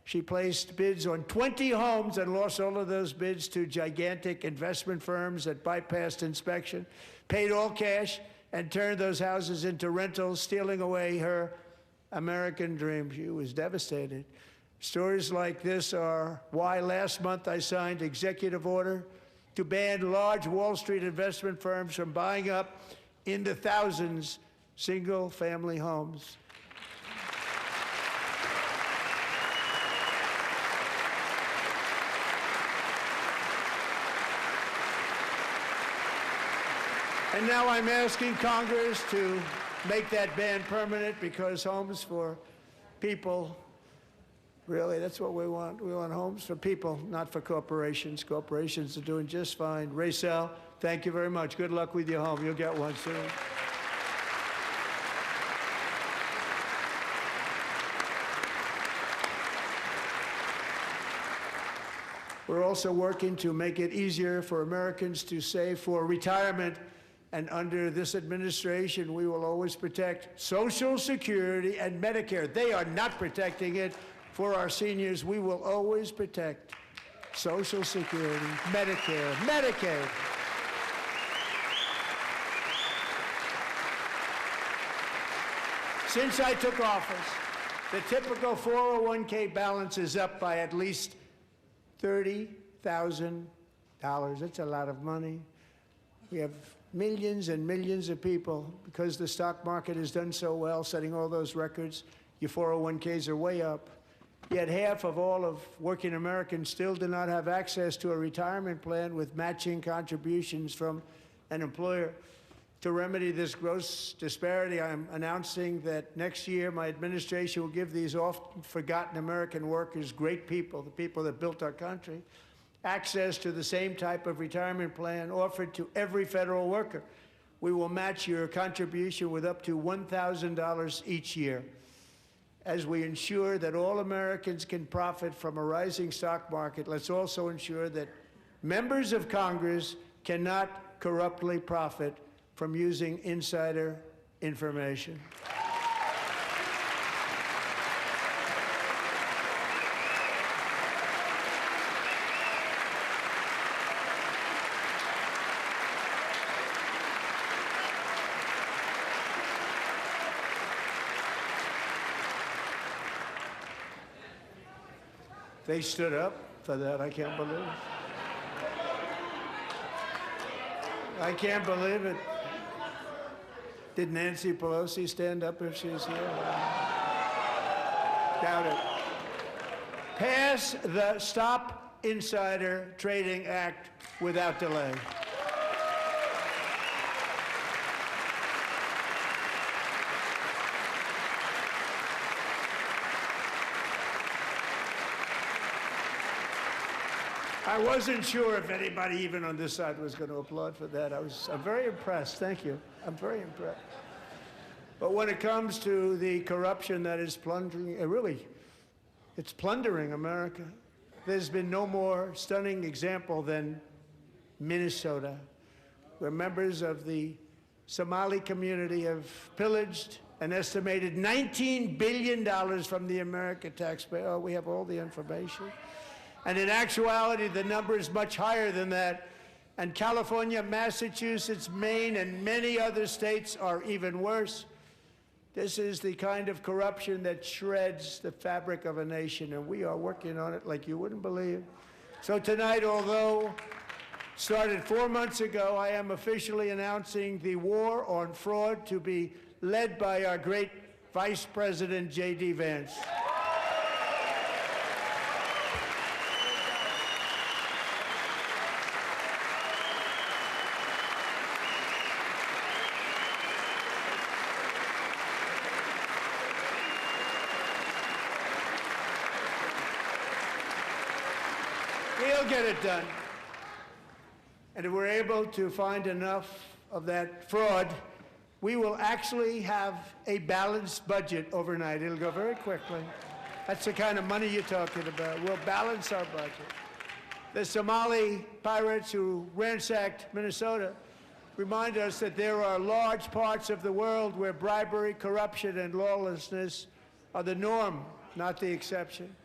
She placed bids on 20 homes and lost all of those bids to gigantic investment firms that bypassed inspection, paid all cash, and turned those houses into rentals, stealing away her American dream. She was devastated. Stories like this are why last month I signed executive order to ban large Wall Street investment firms from buying up in the thousands single-family homes. And now I'm asking Congress to make that ban permanent, because homes for people, really, that's what we want. We want homes for people, not for corporations. Corporations are doing just fine. Rachel, thank you very much. Good luck with your home. You'll get one soon. We're also working to make it easier for Americans to save for retirement. And under this administration, we will always protect Social Security and Medicare. They are not protecting it for our seniors. We will always protect Social Security, Medicare, Medicaid. Since I took office, the typical 401k balance is up by at least $30,000. That's a lot of money. We have millions and millions of people, because the stock market has done so well, setting all those records. Your 401ks are way up. Yet half of all of working Americans still do not have access to a retirement plan with matching contributions from an employer. To remedy this gross disparity, I'm announcing that next year my administration will give these often forgotten American workers, great people, the people that built our country, access to the same type of retirement plan offered to every federal worker. We will match your contribution with up to $1,000 each year. As we ensure that all Americans can profit from a rising stock market, let's also ensure that members of Congress cannot corruptly profit from using insider information. They stood up for that. I can't believe it. I can't believe it. Did Nancy Pelosi stand up if she's here? Doubt it. Pass the Stop Insider Trading Act without delay. I wasn't sure if anybody, even on this side, was going to applaud for that. I'm very impressed. Thank you. I'm very impressed. But when it comes to the corruption that is plundering, it's plundering America. There's been no more stunning example than Minnesota, where members of the Somali community have pillaged an estimated $19 billion from the American taxpayer. Oh, we have all the information. And in actuality, the number is much higher than that. And California, Massachusetts, Maine, and many other states are even worse. This is the kind of corruption that shreds the fabric of a nation, and we are working on it like you wouldn't believe. So tonight, although started 4 months ago, I am officially announcing the war on fraud to be led by our great Vice President, J.D. Vance. get it done. And if we're able to find enough of that fraud, we will actually have a balanced budget overnight. It'll go very quickly. That's the kind of money you're talking about. We'll balance our budget. The Somali pirates who ransacked Minnesota remind us that there are large parts of the world where bribery, corruption, and lawlessness are the norm, not the exception.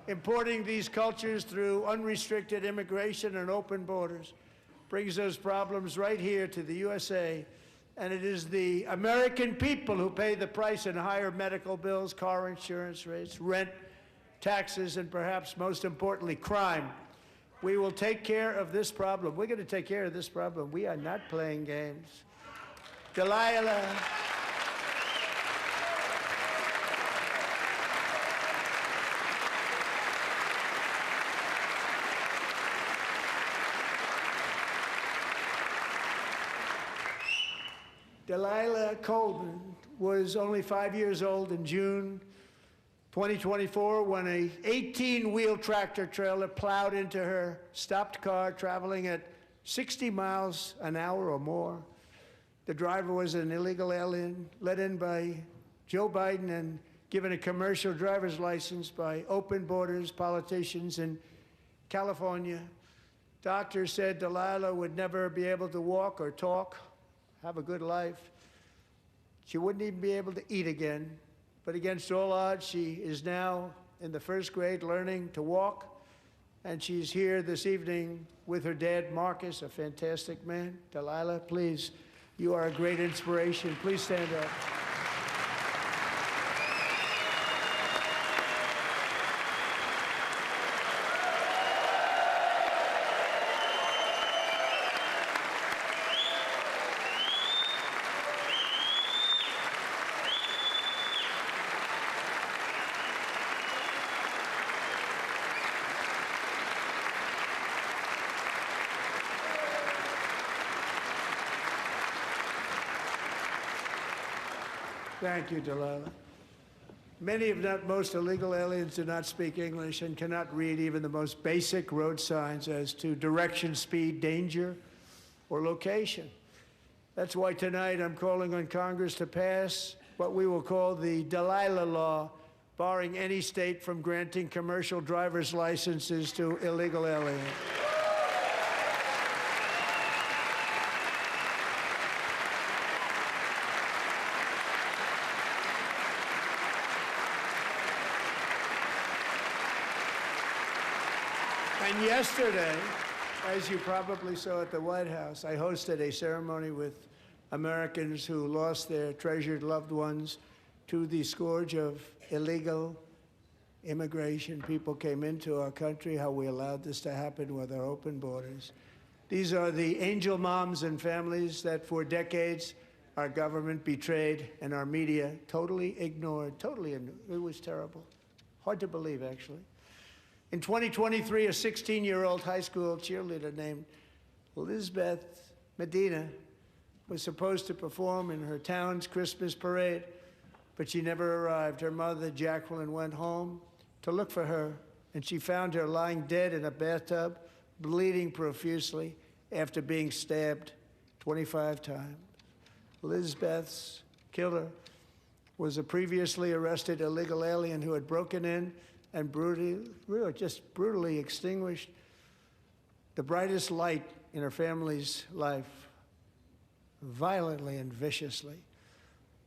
Importing these cultures through unrestricted immigration and open borders brings those problems right here to the USA. And it is the American people who pay the price in higher medical bills, car insurance rates, rent, taxes, and perhaps most importantly, crime. We will take care of this problem. We're going to take care of this problem. We are not playing games. Delilah. Delilah Coleman was only 5 years old in June 2024 when a 18-wheel tractor trailer plowed into her stopped car traveling at 60 miles an hour or more. The driver was an illegal alien let in by Joe Biden and given a commercial driver's license by open borders politicians in California. Doctors said Delilah would never be able to walk or talk, have a good life. She wouldn't even be able to eat again. But against all odds, she is now in the first grade learning to walk. And she's here this evening with her dad, Marcus, a fantastic man. Delilah, please, you are a great inspiration. Please stand up. Thank you, Delilah. Many, if not most, illegal aliens do not speak English and cannot read even the most basic road signs as to direction, speed, danger, or location. That's why tonight I'm calling on Congress to pass what we will call the Delilah Law, barring any state from granting commercial driver's licenses to illegal aliens. And yesterday, as you probably saw at the White House, I hosted a ceremony with Americans who lost their treasured loved ones to the scourge of illegal immigration. People came into our country, how we allowed this to happen with our open borders. These are the angel moms and families that for decades our government betrayed and our media totally ignored. It was terrible. Hard to believe, actually. In 2023, a 16-year-old high school cheerleader named Elizabeth Medina was supposed to perform in her town's Christmas parade, but she never arrived. Her mother, Jacqueline, went home to look for her, and she found her lying dead in a bathtub, bleeding profusely after being stabbed 25 times. Elizabeth's killer was a previously arrested illegal alien who had broken in and brutally extinguished the brightest light in her family's life, violently and viciously.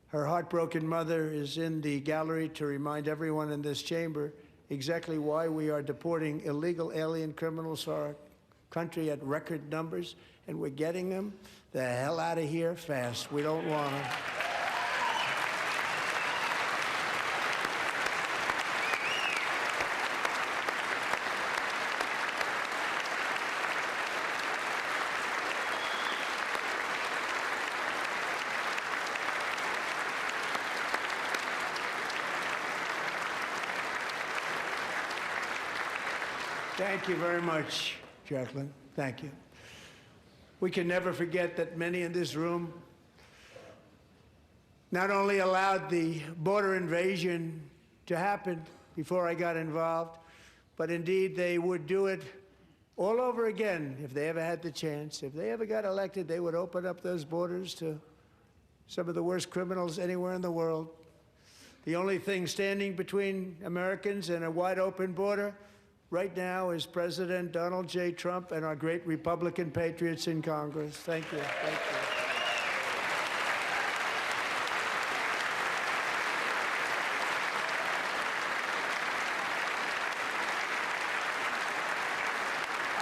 Her heartbroken mother is in the gallery to remind everyone in this chamber exactly why we are deporting illegal alien criminals to our country at record numbers, and we're getting them the hell out of here fast. We don't want them. Thank you very much, Jacqueline. Thank you. We can never forget that many in this room not only allowed the border invasion to happen before I got involved, but indeed they would do it all over again, if they ever had the chance. If they ever got elected, they would open up those borders to some of the worst criminals anywhere in the world. The only thing standing between Americans and a wide open border right now is President Donald J. Trump and our great Republican patriots in Congress. Thank you. Thank you.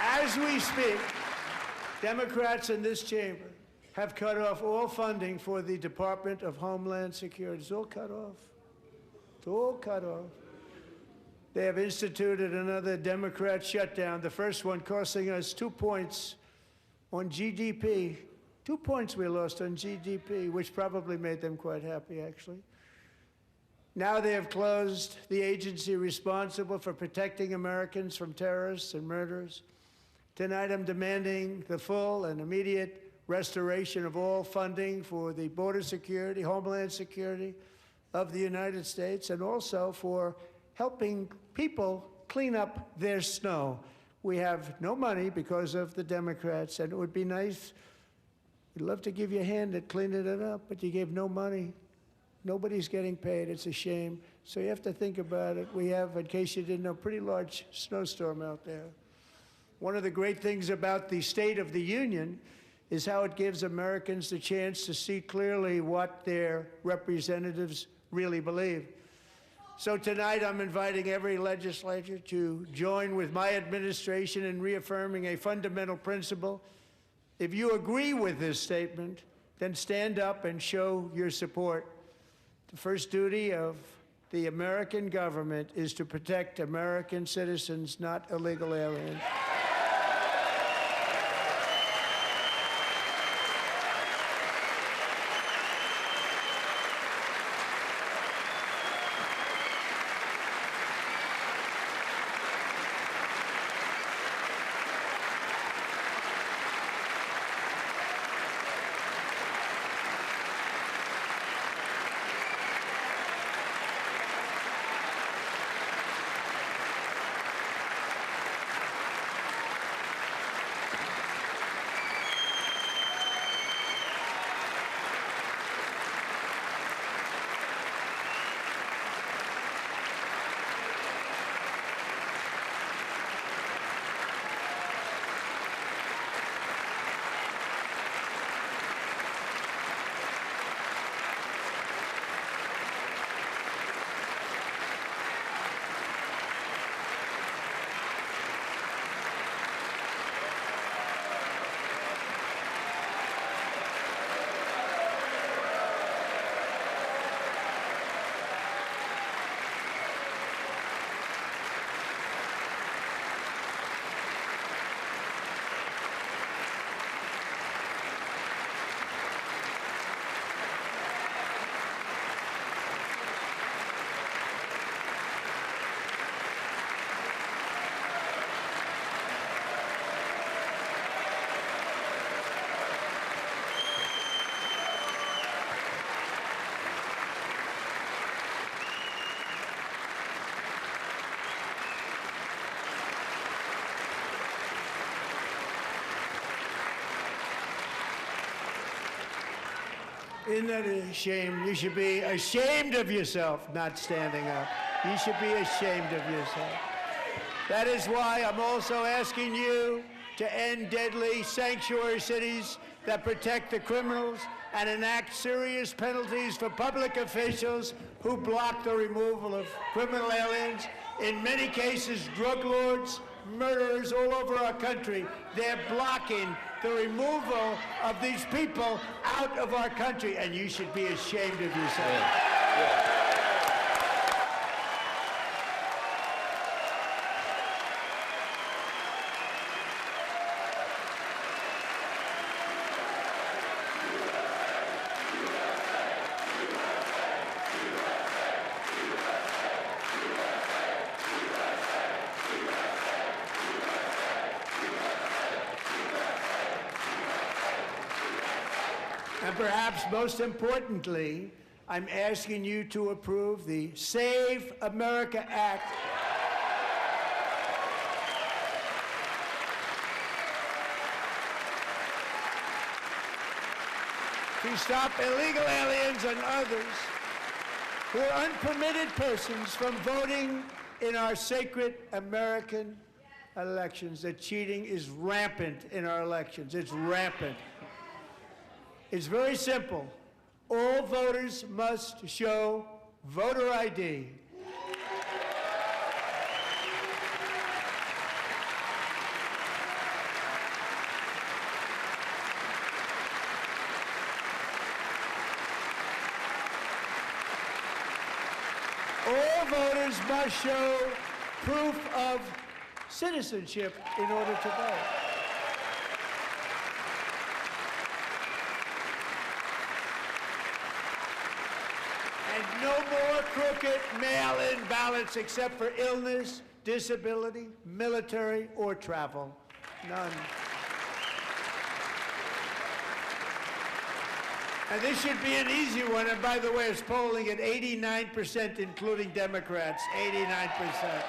As we speak, Democrats in this chamber have cut off all funding for the Department of Homeland Security. It's all cut off. It's all cut off. They have instituted another Democrat shutdown, the first one costing us 2 points on GDP. 2 points we lost on GDP, which probably made them quite happy, actually. Now they have closed the agency responsible for protecting Americans from terrorists and murderers. Tonight I'm demanding the full and immediate restoration of all funding for the border security, homeland security of the United States, and also for helping people clean up their snow. We have no money because of the Democrats, and it would be nice, we'd love to give you a hand at cleaning it up, but you gave no money. Nobody's getting paid. It's a shame. So you have to think about it. We have, in case you didn't know, a pretty large snowstorm out there. One of the great things about the State of the Union is how it gives Americans the chance to see clearly what their representatives really believe. So tonight I'm inviting every legislator to join with my administration in reaffirming a fundamental principle. If you agree with this statement, then stand up and show your support. The first duty of the American government is to protect American citizens, not illegal aliens. Isn't that a shame? You should be ashamed of yourself not standing up. You should be ashamed of yourself. That is why I'm also asking you to end deadly sanctuary cities that protect the criminals and enact serious penalties for public officials who block the removal of criminal aliens. In many cases, drug lords, murderers all over our country, they're blocking the removal of these people out of our country, and you should be ashamed of yourself. And perhaps most importantly, I'm asking you to approve the Save America Act. to stop illegal aliens and others who are unpermitted persons from voting in our sacred American elections. That cheating is rampant in our elections. It's rampant. It's very simple. All voters must show voter ID. All voters must show proof of citizenship in order to vote. And no more crooked mail-in ballots except for illness, disability, military, or travel. None. And this should be an easy one. And by the way, it's polling at 89%, including Democrats. 89%.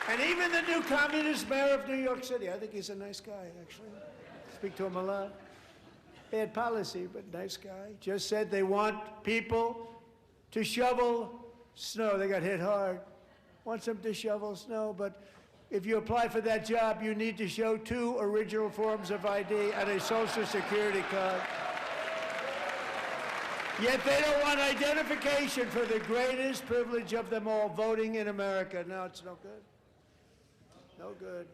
And even the new communist mayor of New York City, I think he's a nice guy, actually. Speak to him a lot. Bad policy, but nice guy. Just said they want people to shovel snow. They got hit hard. Wants them to shovel snow, but if you apply for that job, you need to show 2 original forms of ID and a Social Security card. Yet they don't want identification for the greatest privilege of them all, voting in America. No, it's no good. No good.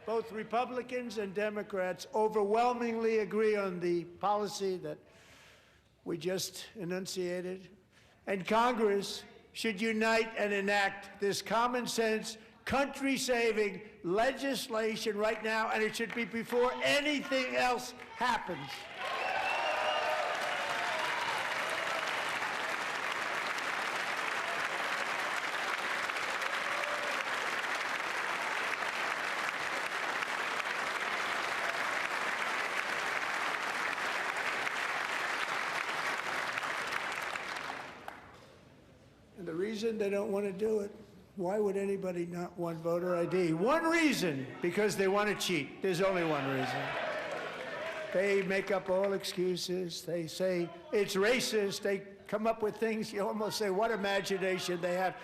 Both Republicans and Democrats overwhelmingly agree on the policy that we just enunciated. And Congress should unite and enact this common sense, country-saving legislation right now, and it should be before anything else happens. And the reason they don't want to do it, why would anybody not want voter ID? One reason, because they want to cheat. There's only one reason. They make up all excuses. They say it's racist. They come up with things you almost say, what imagination they have.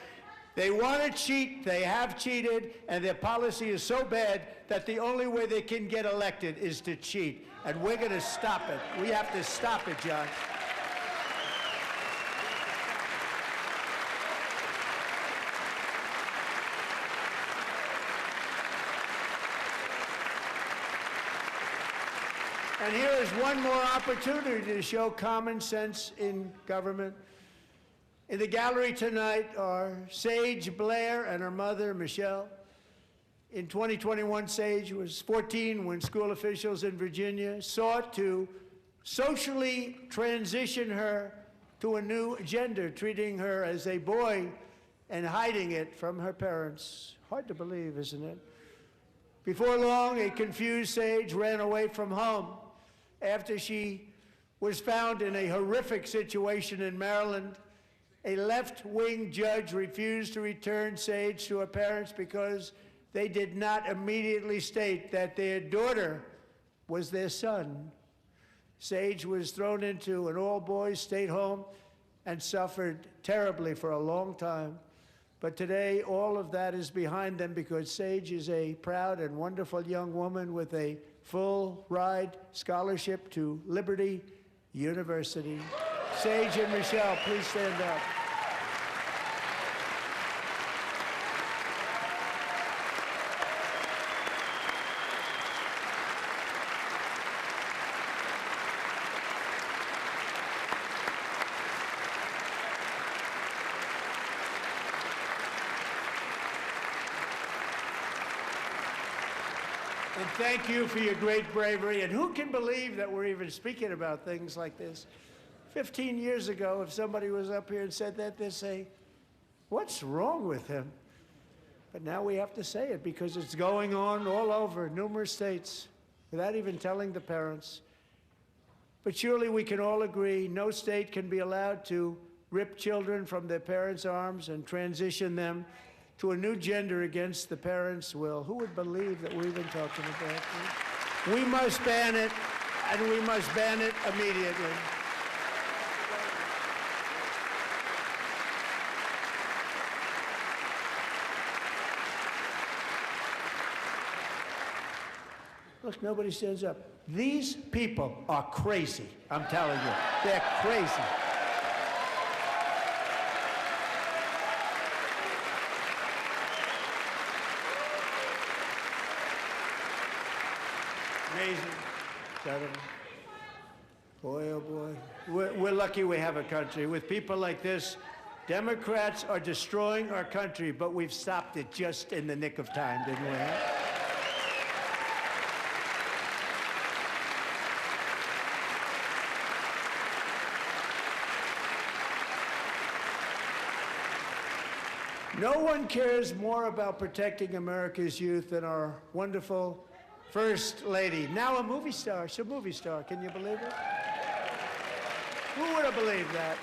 They want to cheat. They have cheated. And their policy is so bad that the only way they can get elected is to cheat. And we're going to stop it. We have to stop it, John. And here is one more opportunity to show common sense in government. In the gallery tonight are Sage Blair and her mother, Michelle. In 2021, Sage was 14 when school officials in Virginia sought to socially transition her to a new gender, treating her as a boy and hiding it from her parents. Hard to believe, isn't it? Before long, a confused Sage ran away from home after she was found in a horrific situation in Maryland. A left-wing judge refused to return Sage to her parents because they did not immediately state that their daughter was their son. Sage was thrown into an all-boys state home and suffered terribly for a long time. But today, all of that is behind them because Sage is a proud and wonderful young woman with a full-ride scholarship to Liberty University. Sage and Michelle, please stand up. And thank you for your great bravery. And who can believe that we're even speaking about things like this? 15 years ago, if somebody was up here and said that, they'd say, what's wrong with him? But now we have to say it because it's going on all over numerous states without even telling the parents. But surely we can all agree no state can be allowed to rip children from their parents' arms and transition them to a new gender against the parents' will. Who would believe that we've been talking about this? We must ban it, and we must ban it immediately. Look, nobody stands up. These people are crazy, I'm telling you. They're crazy. Amazing. Incredible. Boy, oh boy. We're lucky we have a country. With people like this, Democrats are destroying our country, but we've stopped it just in the nick of time, didn't we? No one cares more about protecting America's youth than our wonderful First Lady, now a movie star. She's a movie star. Can you believe it? Who would have believed that?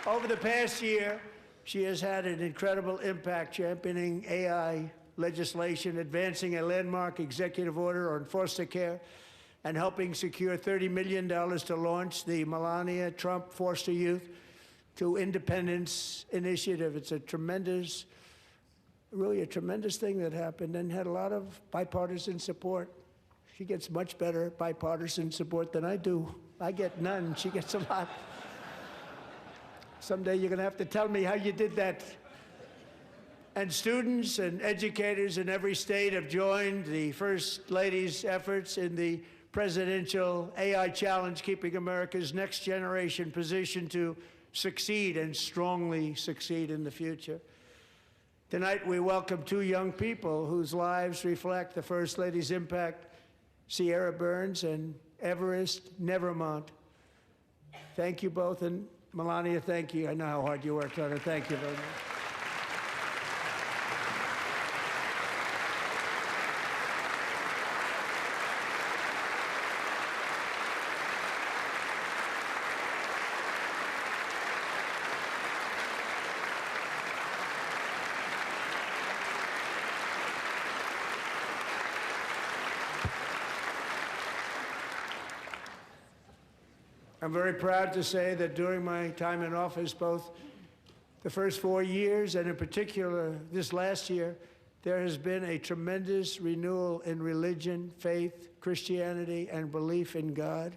Over the past year, she has had an incredible impact championing AI legislation, advancing a landmark executive order on foster care, and helping secure $30 million to launch the Melania Trump Foster Youth to Independence Initiative. It's a tremendous, really a tremendous thing that happened and had a lot of bipartisan support. She gets much better bipartisan support than I do. I get none. She gets a lot. Someday you're going to have to tell me how you did that. And students and educators in every state have joined the First Lady's efforts in the presidential AI challenge, keeping America's next generation positioned to succeed and strongly succeed in the future. Tonight, we welcome two young people whose lives reflect the First Lady's impact, Sierra Burns and Everest Nevermont. Thank you both, and Melania, thank you. I know how hard you worked on it. Thank you very much. I'm very proud to say that during my time in office, both the first 4 years and in particular this last year, there has been a tremendous renewal in religion, faith, Christianity, and belief in God.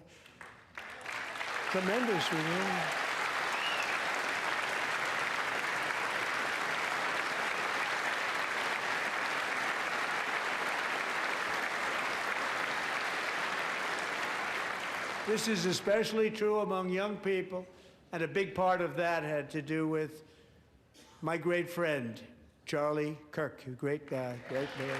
Tremendous renewal. This is especially true among young people, and a big part of that had to do with my great friend, Charlie Kirk, a great guy, great man.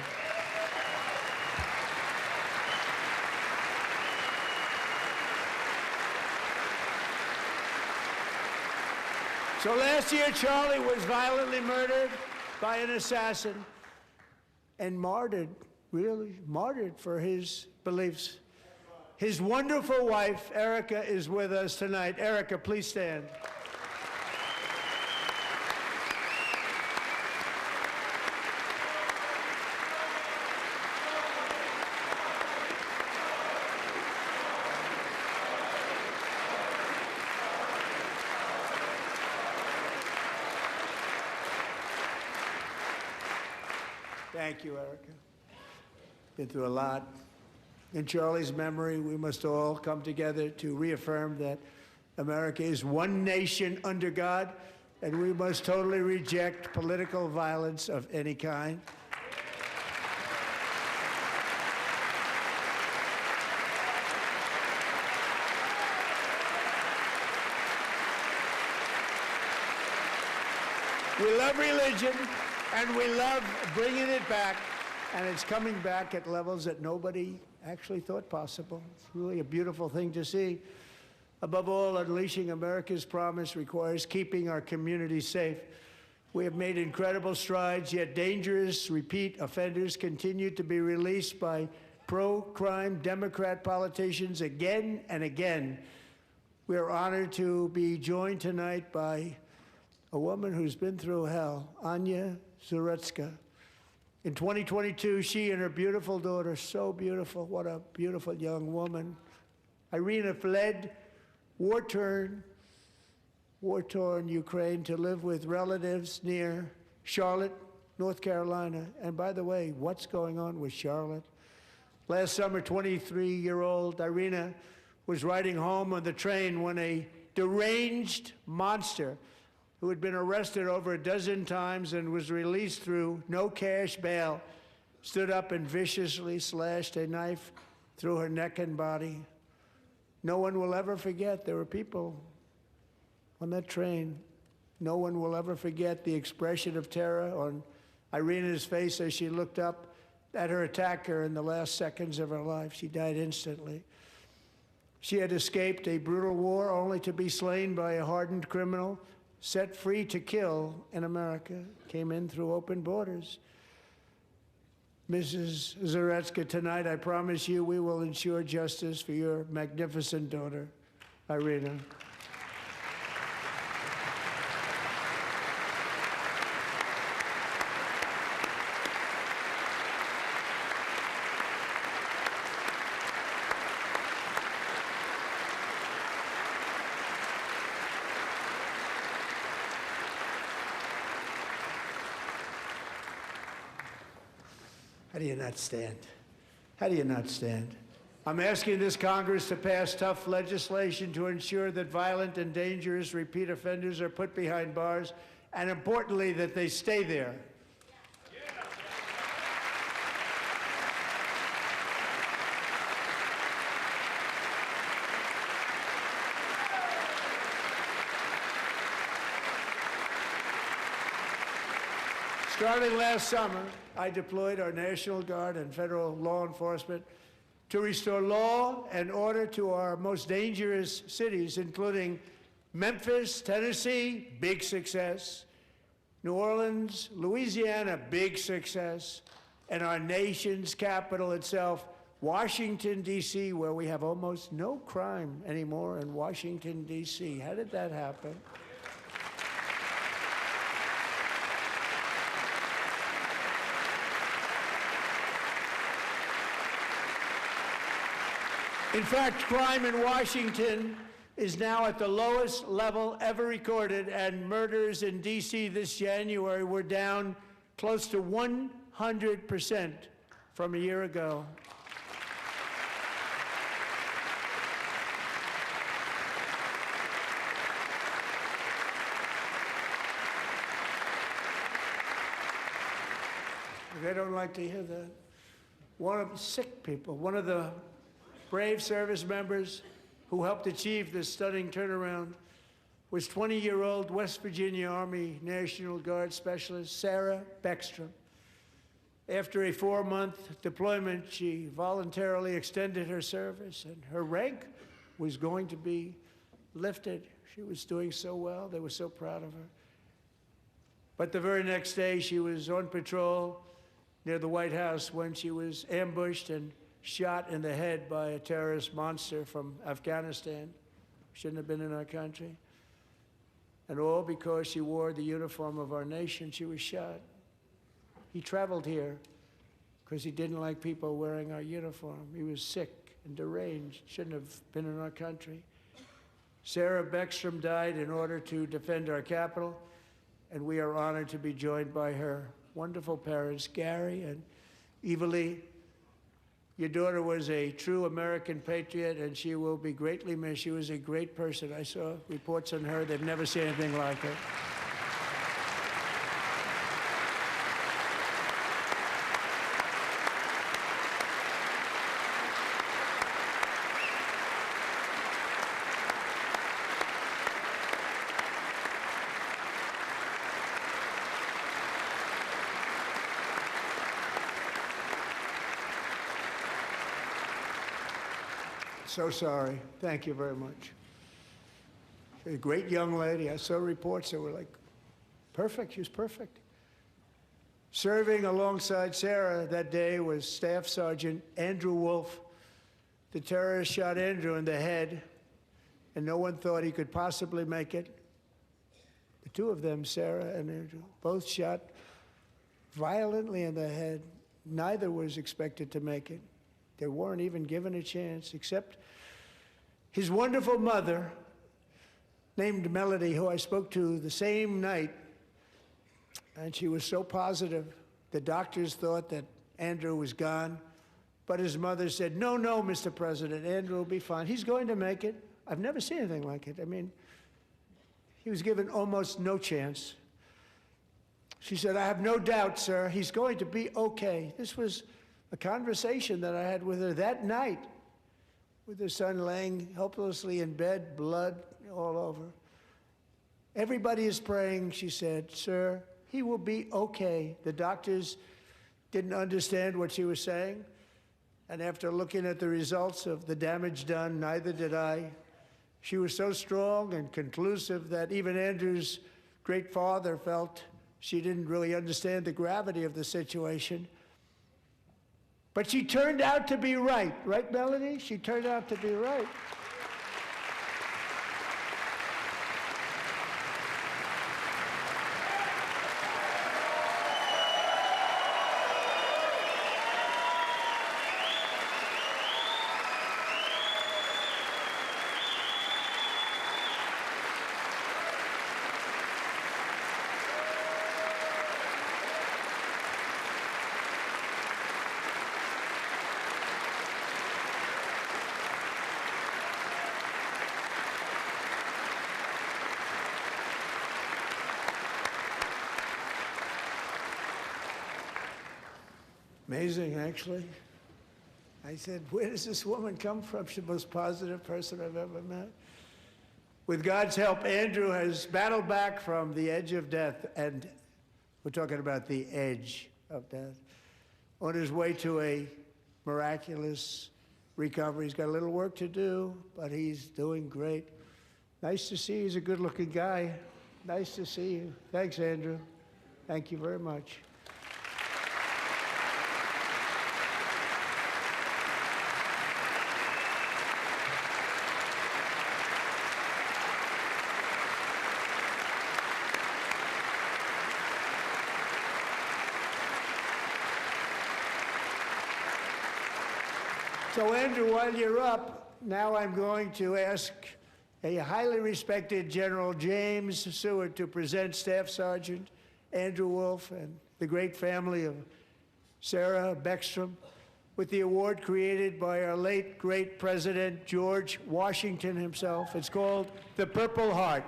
So last year, Charlie was violently murdered by an assassin and martyred, really martyred for his beliefs. His wonderful wife, Erica, is with us tonight. Erica, please stand. Thank you, Erica. Been through a lot. In Charlie's memory, we must all come together to reaffirm that America is one nation under God, and we must totally reject political violence of any kind. We love religion, and we love bringing it back, and it's coming back at levels that nobody actually thought possible. It's really a beautiful thing to see. Above all, unleashing America's promise requires keeping our communities safe. We have made incredible strides, yet dangerous repeat offenders continue to be released by pro-crime Democrat politicians again and again. We are honored to be joined tonight by a woman who's been through hell, Anya Zarutska. In 2022, she and her beautiful daughter, so beautiful, what a beautiful young woman, Irina, fled war-torn Ukraine to live with relatives near Charlotte, North Carolina. And by the way, what's going on with Charlotte? Last summer, 23-year-old Irina was riding home on the train when a deranged monster who had been arrested over a dozen times and was released through no cash bail stood up and viciously slashed a knife through her neck and body. No one will ever forget. There were people on that train. No one will ever forget the expression of terror on Irina's face as she looked up at her attacker in the last seconds of her life. She died instantly. She had escaped a brutal war only to be slain by a hardened criminal, set free to kill in America, came in through open borders. Mrs. Zarutska, tonight I promise you we will ensure justice for your magnificent daughter, Irina. How do you not stand? How do you not stand? I'm asking this Congress to pass tough legislation to ensure that violent and dangerous repeat offenders are put behind bars, and importantly, that they stay there. Starting last summer, I deployed our National Guard and federal law enforcement to restore law and order to our most dangerous cities, including Memphis, Tennessee, big success, New Orleans, Louisiana, big success, and our nation's capital itself, Washington, D.C., where we have almost no crime anymore in Washington, D.C. How did that happen? In fact, crime in Washington is now at the lowest level ever recorded, and murders in D.C. this January were down close to 100% from a year ago. They don't like to hear that. One of the sick people, one of the brave service members who helped achieve this stunning turnaround was 20-year-old West Virginia Army National Guard Specialist Sarah Beckstrom. After a 4-month deployment, she voluntarily extended her service, and her rank was going to be lifted. She was doing so well. They were so proud of her. But the very next day, she was on patrol near the White House when she was ambushed and shot in the head by a terrorist monster from Afghanistan. Shouldn't have been in our country. And all because she wore the uniform of our nation, she was shot. He traveled here because he didn't like people wearing our uniform. He was sick and deranged, shouldn't have been in our country. Sarah Beckstrom died in order to defend our capital, and we are honored to be joined by her wonderful parents, Gary and Eva Lee. Your daughter was a true American patriot, and she will be greatly missed. She was a great person. I saw reports on her. They've never seen anything like her. So sorry. Thank you very much. She's a great young lady. I saw reports that were like, perfect. She was perfect. Serving alongside Sarah that day was Staff Sergeant Andrew Wolf. The terrorist shot Andrew in the head, and no one thought he could possibly make it. the two of them, Sarah and Andrew, both shot violently in the head. Neither was expected to make it. They weren't even given a chance, except his wonderful mother, named Melody, who I spoke to the same night, and she was so positive. The doctors thought that Andrew was gone, but his mother said, no, no, Mr. President, Andrew will be fine. He's going to make it. I've never seen anything like it. I mean, he was given almost no chance. She said, I have no doubt, sir, he's going to be okay. This was a conversation that I had with her that night, with her son laying helplessly in bed, blood all over. Everybody is praying, she said, sir, he will be okay. The doctors didn't understand what she was saying, and after looking at the results of the damage done, neither did I. She was so strong and conclusive that even Andrew's great father felt she didn't really understand the gravity of the situation. But she turned out to be right. Right, Melody? She turned out to be right. Amazing, actually. I said, where does this woman come from? She's the most positive person I've ever met. With God's help, Andrew has battled back from the edge of death, and we're talking about the edge of death, on his way to a miraculous recovery. He's got a little work to do, but he's doing great. Nice to see you. He's a good-looking guy. Nice to see you. Thanks, Andrew. Thank you very much. So, Andrew, while you're up, now I'm going to ask a highly respected General James Seward to present Staff Sergeant Andrew Wolf and the great family of Sarah Beckstrom with the award created by our late, great President George Washington himself. It's called the Purple Heart.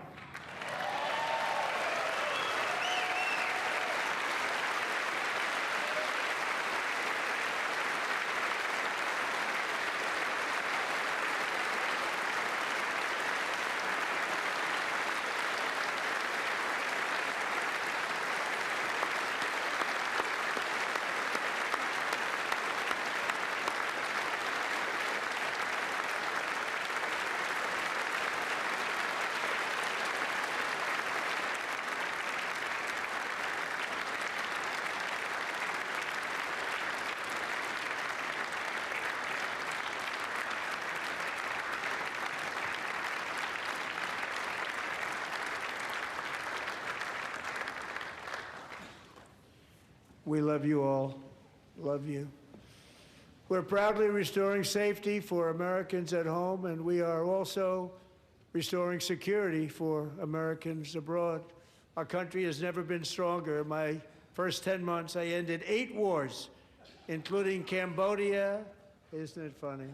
We love you all. Love you. We're proudly restoring safety for Americans at home, and we are also restoring security for Americans abroad. Our country has never been stronger. In my first 10 months, I ended 8 wars, including Cambodia. Isn't it funny?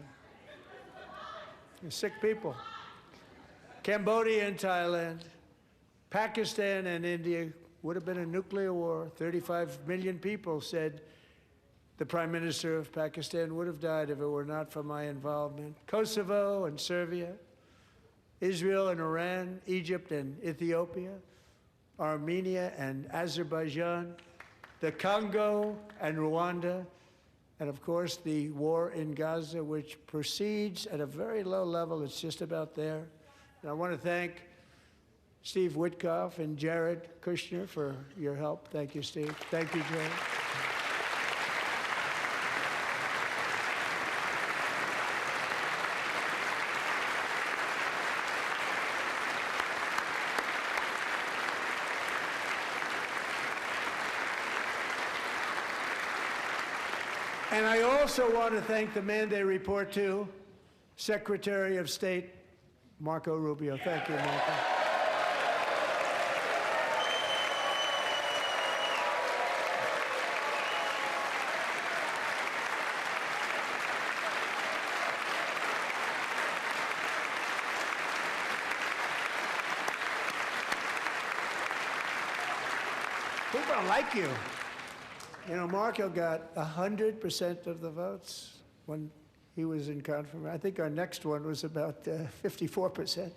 Sick people. Cambodia and Thailand, Pakistan and India. Would have been a nuclear war. 35 million people, said the Prime Minister of Pakistan, would have died if it were not for my involvement. Kosovo and Serbia, Israel and Iran, Egypt and Ethiopia, Armenia and Azerbaijan, the Congo and Rwanda, and of course the war in Gaza, which proceeds at a very low level. It's just about there. And I want to thank Steve Witkoff and Jared Kushner for your help. Thank you, Steve. Thank you, Jared. And I also want to thank the man they report to, Secretary of State Marco Rubio. Thank you, Marco. People like you. You know, Marco got 100% of the votes when he was in confirmation. I think our next one was about 54%.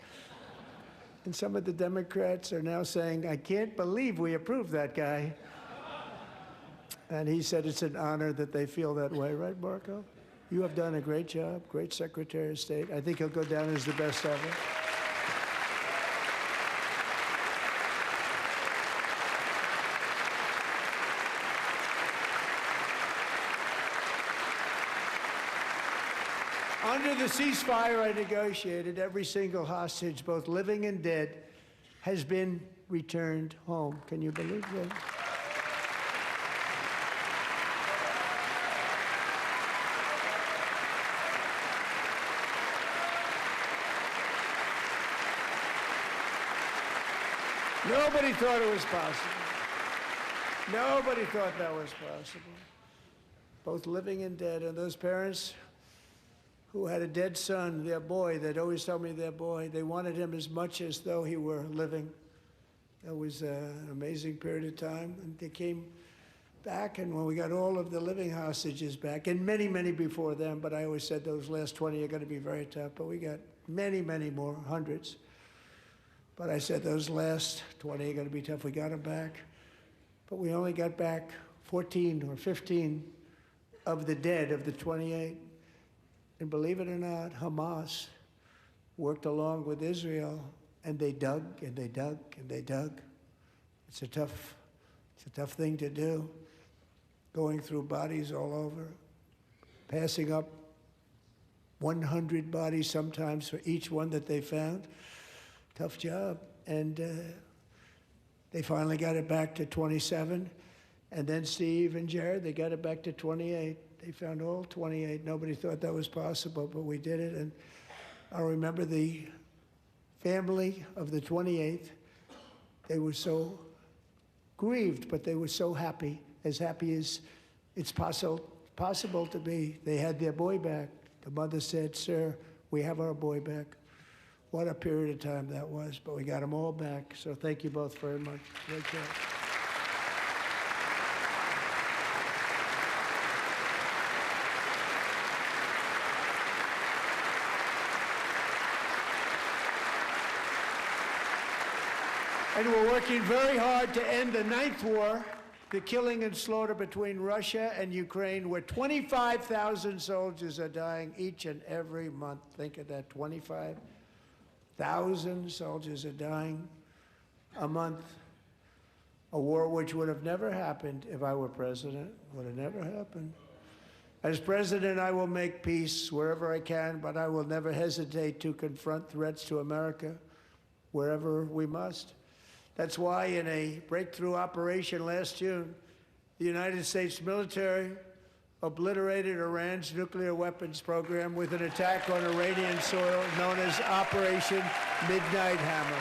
And some of the Democrats are now saying, I can't believe we approved that guy. And he said it's an honor that they feel that way, right, Marco? You have done a great job, great Secretary of State. I think he'll go down as the best ever. Under the ceasefire I negotiated, every single hostage, both living and dead, has been returned home. Can you believe that? Nobody thought it was possible. Nobody thought that was possible. Both living and dead, and those parents who had a dead son, their boy, they'd always tell me their boy, they wanted him as much as though he were living. That was an amazing period of time. And they came back, and when we got all of the living hostages back, and many, many before them, but I always said those last 20 are going to be very tough, but we got many, many more, hundreds. But I said those last 20 are going to be tough. We got them back. But we only got back 14 or 15 of the dead of the 28. And believe it or not, Hamas worked along with Israel, and they dug and they dug and they dug. It's a tough thing to do, going through bodies all over, passing up 100 bodies sometimes for each one that they found. Tough job. And they finally got it back to 27. And then Steve and Jared, they got it back to 28. They found all 28. Nobody thought that was possible, but we did it. And I remember the family of the 28th. They were so grieved, but they were so happy as it's possible to be. They had their boy back. The mother said, "Sir, we have our boy back." What a period of time that was, but we got them all back. So thank you both very much. Great job. And we're working very hard to end the 9th war, the killing and slaughter between Russia and Ukraine, where 25,000 soldiers are dying each and every month. Think of that, 25,000 soldiers are dying a month. A war which would have never happened if I were president, would have never happened. As president, I will make peace wherever I can, but I will never hesitate to confront threats to America wherever we must. That's why in a breakthrough operation last June, the United States military obliterated Iran's nuclear weapons program with an attack on Iranian soil known as Operation Midnight Hammer.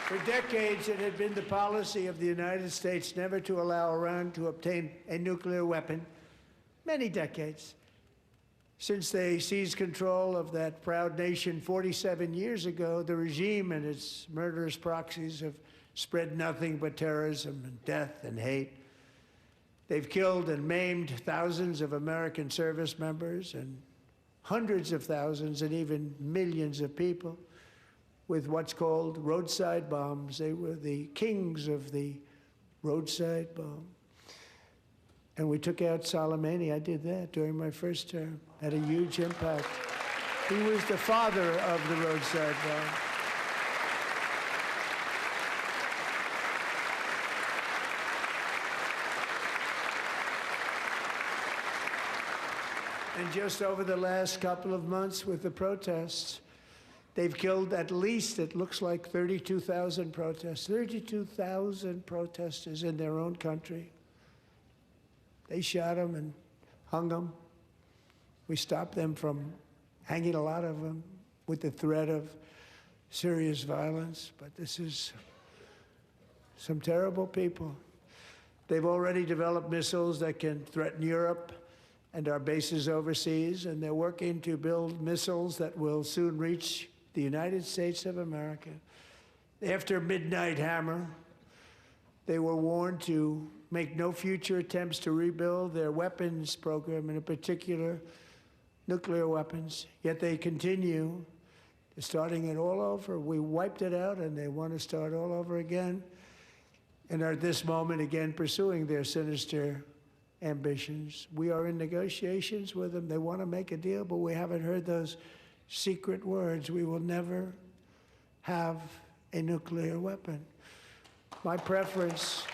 For decades, it had been the policy of the United States never to allow Iran to obtain a nuclear weapon. Many decades. Since they seized control of that proud nation 47 years ago, the regime and its murderous proxies have spread nothing but terrorism and death and hate. They've killed and maimed thousands of American service members and hundreds of thousands and even millions of people with what's called roadside bombs. They were the kings of the roadside bomb. And we took out Soleimani. I did that during my first term. Had a huge impact. He was the father of the roadside bomb. And just over the last couple of months with the protests, they've killed at least, it looks like 32,000 protests, 32,000 protesters in their own country. They shot them and hung them. We stopped them from hanging a lot of them with the threat of serious violence. But this is some terrible people. They've already developed missiles that can threaten Europe and our bases overseas, and they're working to build missiles that will soon reach the United States of America. After Midnight Hammer, they were warned to make no future attempts to rebuild their weapons program, and in particular, nuclear weapons. Yet they continue, starting it all over. We wiped it out, and they want to start all over again, and are at this moment again pursuing their sinister ambitions. We are in negotiations with them. They want to make a deal, but we haven't heard those secret words. We will never have a nuclear weapon. My preference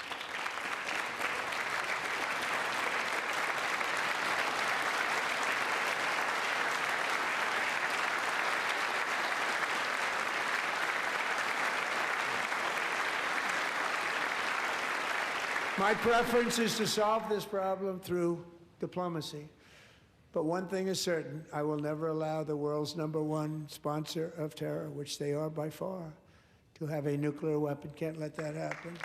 is to solve this problem through diplomacy. But one thing is certain, I will never allow the world's #1 sponsor of terror, which they are by far, to have a nuclear weapon. Can't let that happen.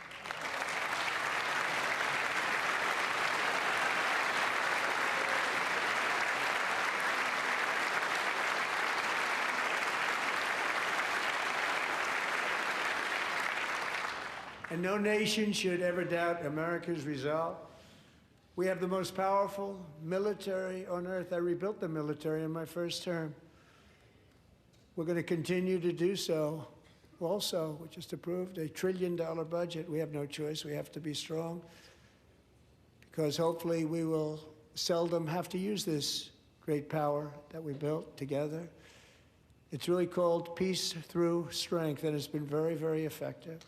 And no nation should ever doubt America's resolve. We have the most powerful military on earth. I rebuilt the military in my first term. We're going to continue to do so. Also, we just approved a $1 trillion budget. We have no choice. We have to be strong, because hopefully we will seldom have to use this great power that we built together. It's really called peace through strength, and it's been very, very effective.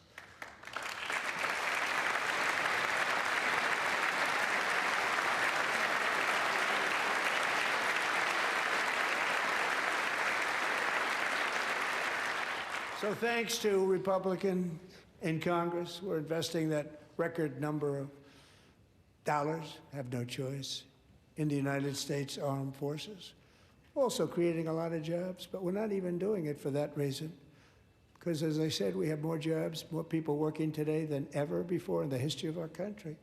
So thanks to Republicans in Congress, we're investing that record number of dollars, have no choice, in the United States Armed Forces. Also creating a lot of jobs, but we're not even doing it for that reason. Because as I said, we have more jobs, more people working today than ever before in the history of our country.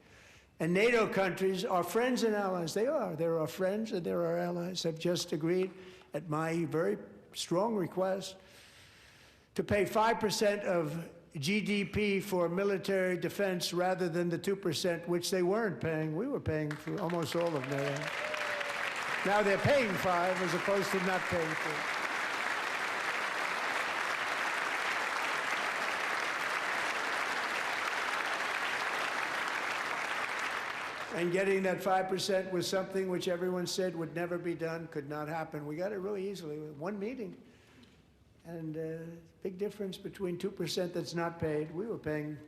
And NATO countries are friends and allies. They are. They're our friends and they're our allies. Have just agreed, at my very strong request, to pay 5% of GDP for military defense rather than the 2%, which they weren't paying. We were paying for almost all of NATO. Now they're paying 5 as opposed to not paying 4. And getting that 5% was something which everyone said would never be done, could not happen. We got it really easily with one meeting. And big difference between 2% that's not paid. We were paying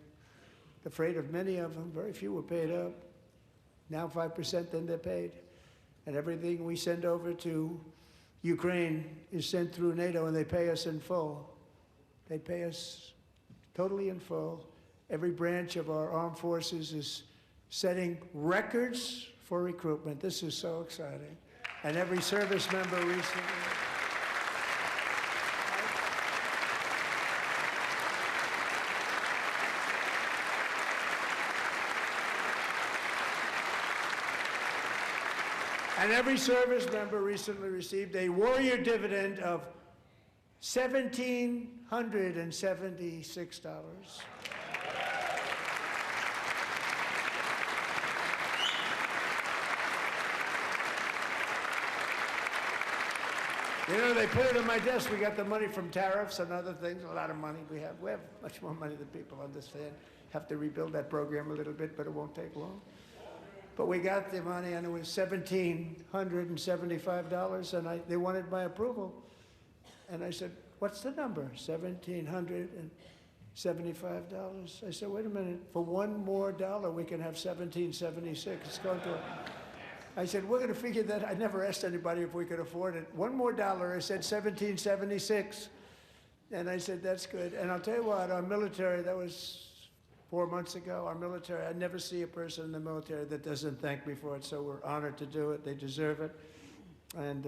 the freight of many of them. Very few were paid up. Now 5%, then they're paid. And everything we send over to Ukraine is sent through NATO, and they pay us in full. They pay us totally in full. Every branch of our armed forces is setting records for recruitment. This is so exciting. And every service member recently. And every service member recently received a warrior dividend of $1,776. You know, they put it on my desk. We got the money from tariffs and other things, a lot of money we have. We have much more money than people understand. Have to rebuild that program a little bit, but it won't take long. But we got the money, and it was $1,775, and they wanted my approval. And I said, what's the number? $1,775. I said, wait a minute, for one more dollar, we can have $1,776. It's going to I said, we're going to figure that. I never asked anybody if we could afford it. $1 more. I said 1776. And I said, that's good. And I'll tell you what, our military, that was 4 months ago, our military, I never see a person in the military that doesn't thank me for it. So we're honored to do it. They deserve it. And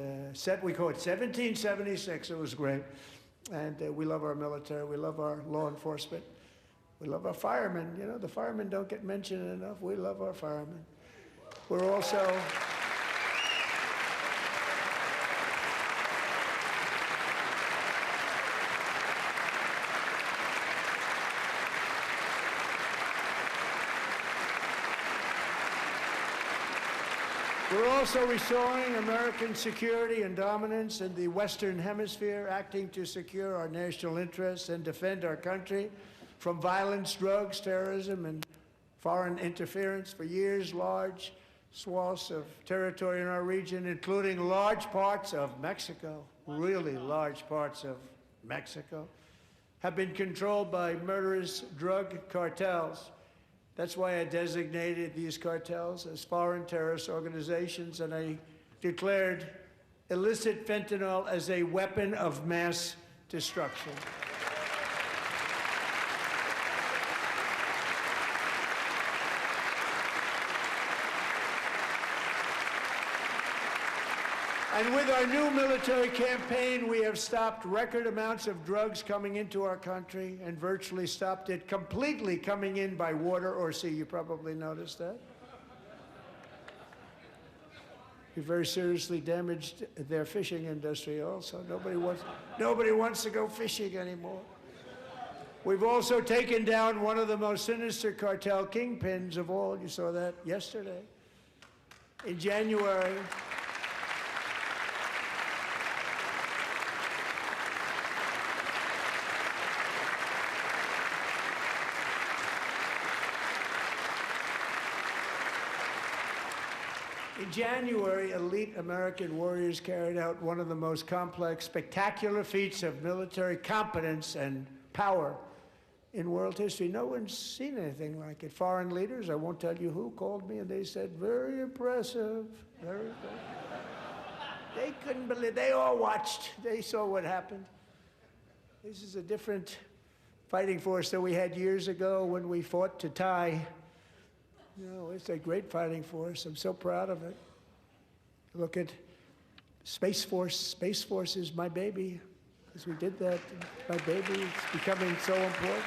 we call it 1776. It was great. And we love our military. We love our law enforcement. We love our firemen. You know, the firemen don't get mentioned enough. We love our firemen. We're also... We're also restoring American security and dominance in the Western Hemisphere, acting to secure our national interests and defend our country from violence, drugs, terrorism, and foreign interference. For years, large swaths of territory in our region, including large parts of Mexico, really large parts of Mexico, have been controlled by murderous drug cartels. That's why I designated these cartels as foreign terrorist organizations, and I declared illicit fentanyl as a weapon of mass destruction. And with our new military campaign, we have stopped record amounts of drugs coming into our country and virtually stopped it completely coming in by water or sea. You probably noticed that. We very seriously damaged their fishing industry also. Nobody wants to go fishing anymore. We've also taken down one of the most sinister cartel kingpins of all. You saw that yesterday. In January, elite American warriors carried out one of the most complex, spectacular feats of military competence and power in world history. No one's seen anything like it. Foreign leaders, I won't tell you who, called me and they said, very impressive, very impressive. They couldn't believe, they all watched, they saw what happened. This is a different fighting force that we had years ago when we fought to tie. You know, it's a great fighting force. I'm so proud of it. Look at Space Force. Space Force is my baby, because we did that. My baby is becoming so important.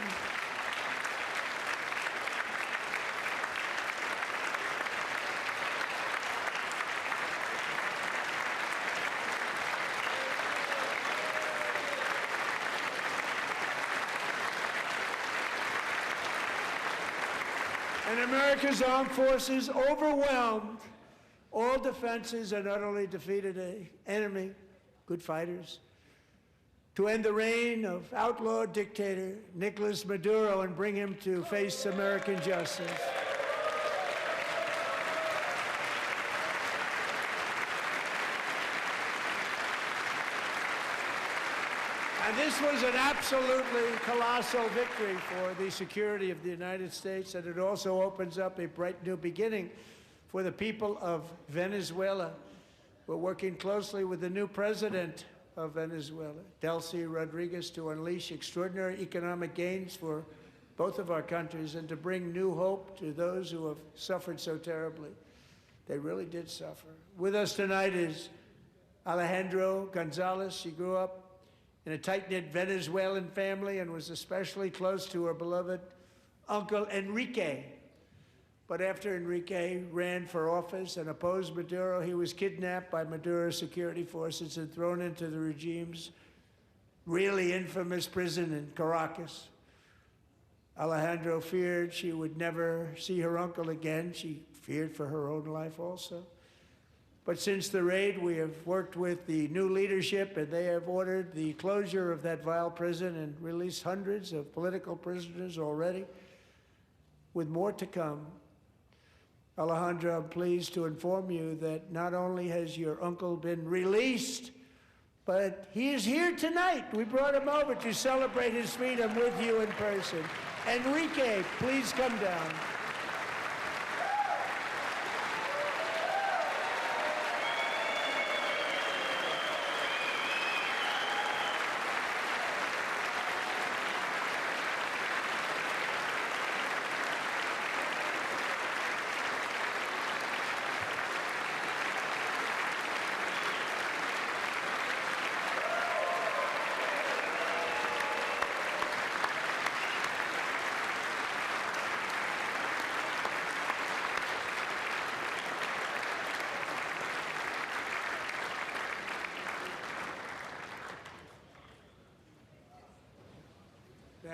And America's armed forces overwhelmed all defenses and utterly defeated an enemy, good fighters, to end the reign of outlaw dictator Nicolas Maduro and bring him to face American justice. And this was an absolutely colossal victory for the security of the United States, and it also opens up a bright new beginning for the people of Venezuela. We're working closely with the new president of Venezuela, Delcy Rodriguez, to unleash extraordinary economic gains for both of our countries and to bring new hope to those who have suffered so terribly. They really did suffer. With us tonight is Alejandro Gonzalez. She grew up in a tight-knit Venezuelan family and was especially close to her beloved uncle Enrique. But after Enrique ran for office and opposed Maduro, he was kidnapped by Maduro's security forces and thrown into the regime's really infamous prison in Caracas. Alejandro feared she would never see her uncle again. She feared for her own life also. But since the raid, we have worked with the new leadership, and they have ordered the closure of that vile prison and released hundreds of political prisoners already, with more to come. Alejandro, I'm pleased to inform you that not only has your uncle been released, but he is here tonight. We brought him over to celebrate his freedom with you in person. Enrique, please come down.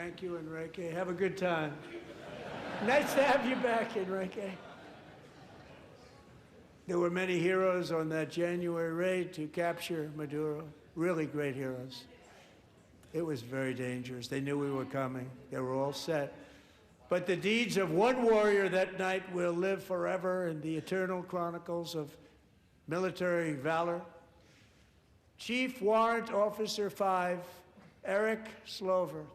Thank you, Enrique. Have a good time. Nice to have you back, Enrique. There were many heroes on that January raid to capture Maduro, really great heroes. It was very dangerous. They knew we were coming. They were all set. But the deeds of one warrior that night will live forever in the eternal chronicles of military valor. Chief Warrant Officer 5, Eric Slover,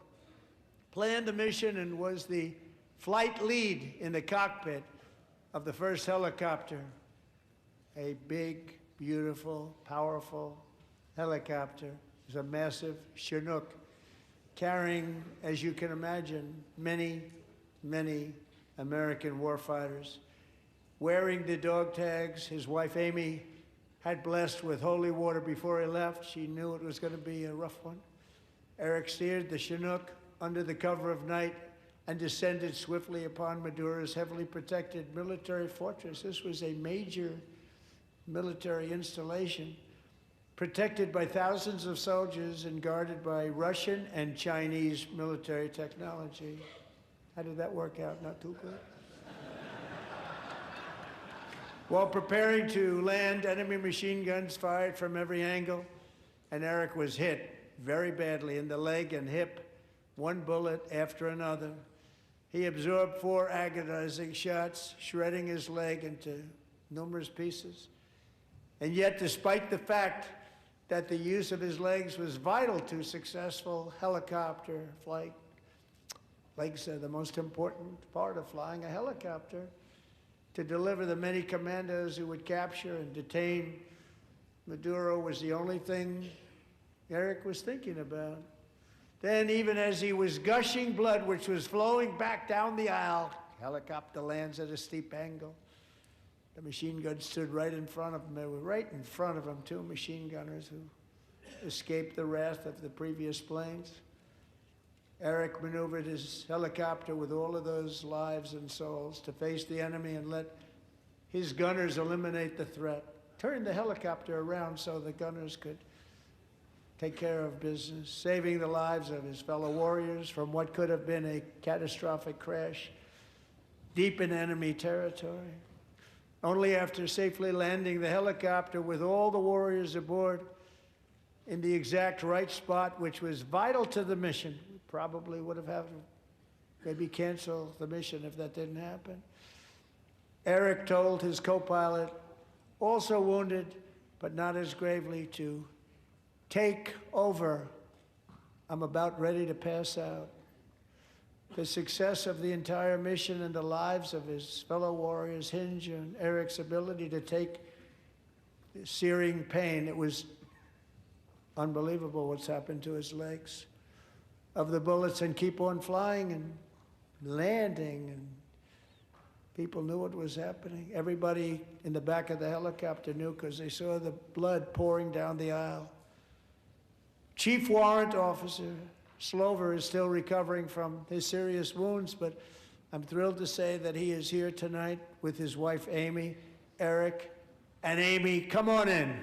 planned the mission and was the flight lead in the cockpit of the first helicopter, a big, beautiful, powerful helicopter. It was a massive Chinook carrying, as you can imagine, many, many American warfighters. Wearing the dog tags, his wife Amy had blessed with holy water before he left. She knew it was going to be a rough one. Eric steered the Chinook under the cover of night and descended swiftly upon Maduro's heavily protected military fortress. This was a major military installation, protected by thousands of soldiers and guarded by Russian and Chinese military technology. How did that work out? Not too good. While preparing to land, enemy machine guns fired from every angle, and Eric was hit very badly in the leg and hip, one bullet after another. He absorbed 4 agonizing shots, shredding his leg into numerous pieces. And yet, despite the fact that the use of his legs was vital to successful helicopter flight, legs are the most important part of flying a helicopter, to deliver the many commandos who would capture and detain Maduro was the only thing Eric was thinking about. Then, even as he was gushing blood, which was flowing back down the aisle, helicopter lands at a steep angle. The machine gun stood right in front of him. They were right in front of him, 2 machine gunners who escaped the wrath of the previous planes. Eric maneuvered his helicopter with all of those lives and souls to face the enemy and let his gunners eliminate the threat. Turned the helicopter around so the gunners could take care of business, saving the lives of his fellow warriors from what could have been a catastrophic crash deep in enemy territory. Only after safely landing the helicopter with all the warriors aboard in the exact right spot, which was vital to the mission, we probably would have had to maybe cancel the mission if that didn't happen. Eric told his co-pilot, also wounded but not as gravely, to take over. I'm about ready to pass out. The success of the entire mission and the lives of his fellow warriors hinge on Eric's ability to take searing pain. It was unbelievable what's happened to his legs of the bullets and keep on flying and landing, and people knew what was happening. Everybody in the back of the helicopter knew because they saw the blood pouring down the aisle. Chief Warrant Officer Slover is still recovering from his serious wounds, but I'm thrilled to say that he is here tonight with his wife, Amy, Eric, and Amy, come on in.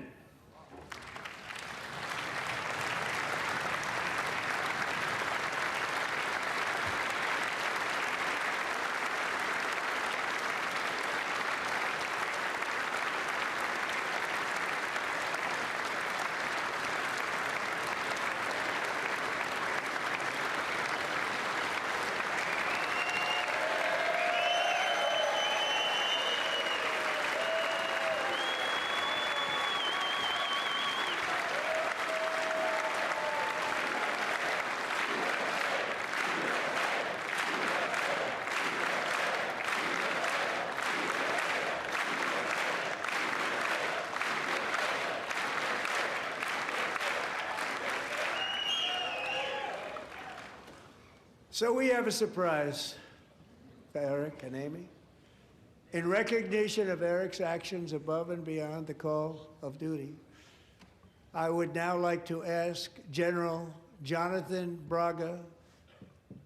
So we have a surprise for Eric and Amy. In recognition of Eric's actions above and beyond the call of duty, I would now like to ask General Jonathan Braga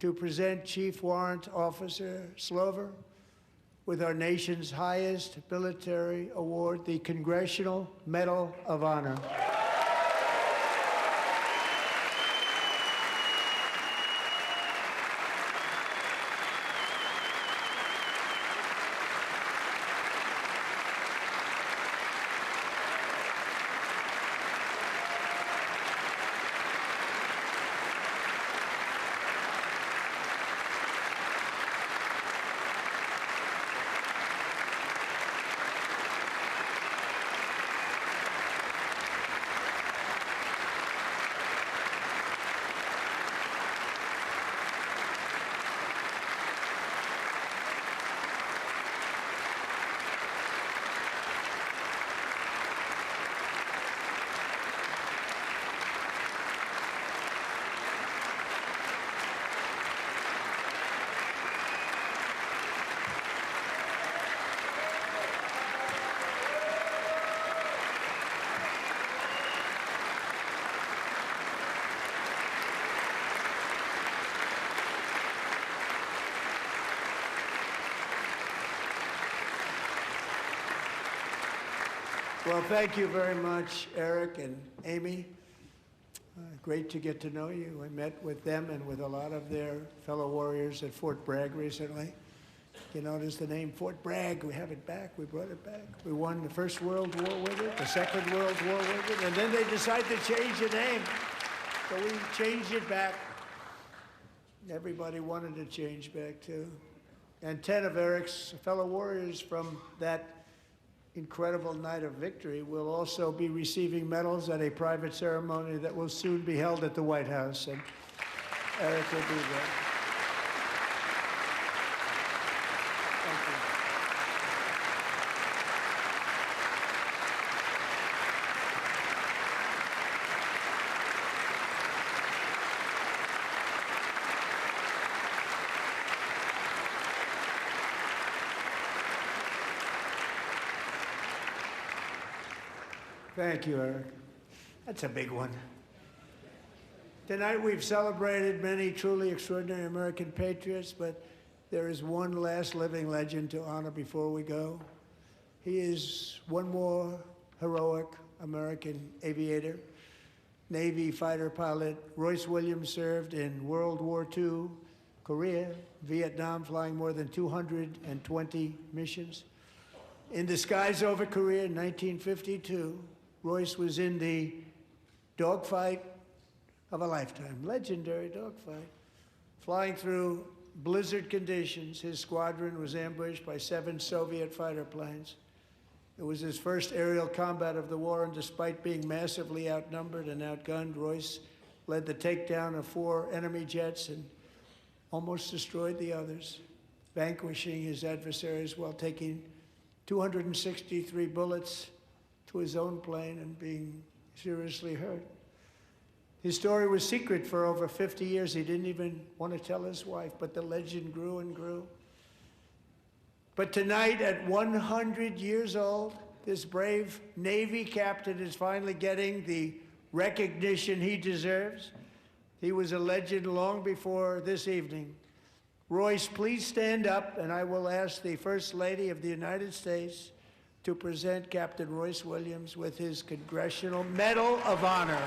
to present Chief Warrant Officer Slover with our nation's highest military award, the Congressional Medal of Honor. Well, thank you very much, Eric and Amy. Great to get to know you. I met with them and with a lot of their fellow warriors at Fort Bragg recently. You notice the name Fort Bragg, we have it back, we brought it back. We won the First World War with it, the Second World War with it, and then they decided to change the name. So we changed it back. Everybody wanted to change back too. And 10 of Eric's fellow warriors from that incredible night of victory will also be receiving medals at a private ceremony that will soon be held at the White House, and Eric will be there. Thank you. Thank you, Eric. That's a big one. Tonight we've celebrated many truly extraordinary American patriots, but there is one last living legend to honor before we go. He is one more heroic American aviator, Navy fighter pilot. Royce Williams served in World War II, Korea, Vietnam, flying more than 220 missions. In the skies over Korea in 1952, Royce was in the dogfight of a lifetime, legendary dogfight. Flying through blizzard conditions, his squadron was ambushed by 7 Soviet fighter planes. It was his first aerial combat of the war, and despite being massively outnumbered and outgunned, Royce led the takedown of 4 enemy jets and almost destroyed the others, vanquishing his adversaries while taking 263 bullets to his own plane and being seriously hurt. His story was secret for over 50 years. He didn't even want to tell his wife, but the legend grew and grew. But tonight, at 100 years old, this brave Navy captain is finally getting the recognition he deserves. He was a legend long before this evening. Royce, please stand up, and I will ask the First Lady of the United States to present Captain Royce Williams with his Congressional Medal of Honor.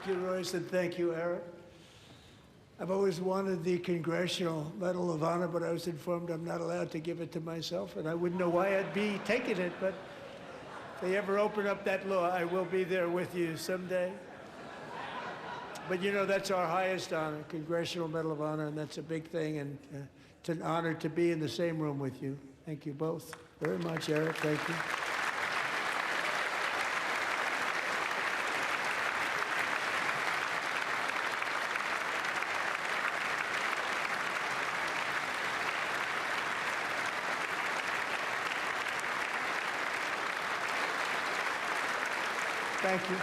Thank you, Royce, and thank you, Eric. I've always wanted the Congressional Medal of Honor, but I was informed I'm not allowed to give it to myself, and I wouldn't know why I'd be taking it, but if they ever open up that law, I will be there with you someday. But you know, that's our highest honor, Congressional Medal of Honor, and that's a big thing, and it's an honor to be in the same room with you. Thank you both very much, Eric. Thank you. Thank you.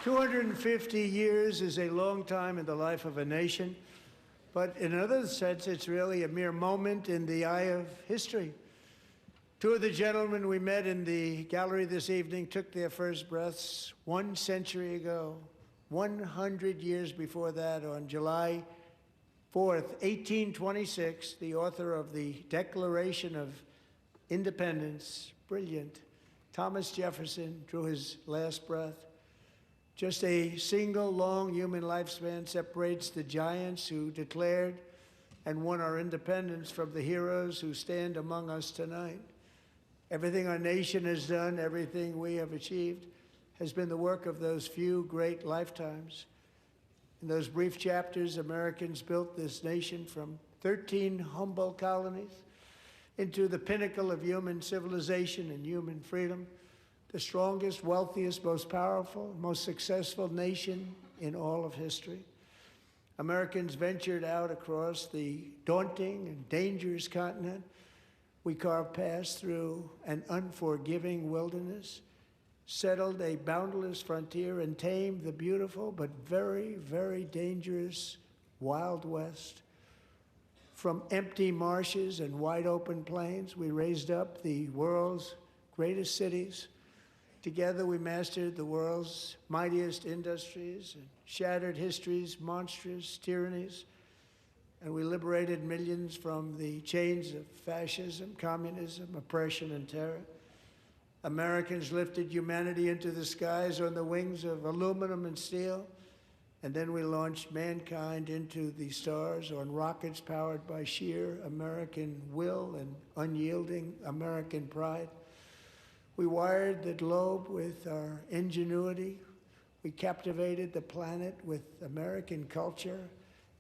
250 years is a long time in the life of a nation, but in another sense, it's really a mere moment in the eye of history. Two of the gentlemen we met in the gallery this evening took their first breaths 1 century ago, 100 years before that, on July 4th, 1826, the author of the Declaration of Independence, brilliant, Thomas Jefferson, drew his last breath. Just a single long human lifespan separates the giants who declared and won our independence from the heroes who stand among us tonight. Everything our nation has done, everything we have achieved, has been the work of those few great lifetimes. In those brief chapters, Americans built this nation from 13 humble colonies into the pinnacle of human civilization and human freedom, the strongest, wealthiest, most powerful, most successful nation in all of history. Americans ventured out across the daunting and dangerous continent. We carved paths through an unforgiving wilderness, settled a boundless frontier, and tamed the beautiful but very, very dangerous Wild West. From empty marshes and wide open plains, we raised up the world's greatest cities. Together, we mastered the world's mightiest industries and shattered history's monstrous tyrannies. And we liberated millions from the chains of fascism, communism, oppression, and terror. Americans lifted humanity into the skies on the wings of aluminum and steel. And then we launched mankind into the stars on rockets powered by sheer American will and unyielding American pride. We wired the globe with our ingenuity. We captivated the planet with American culture.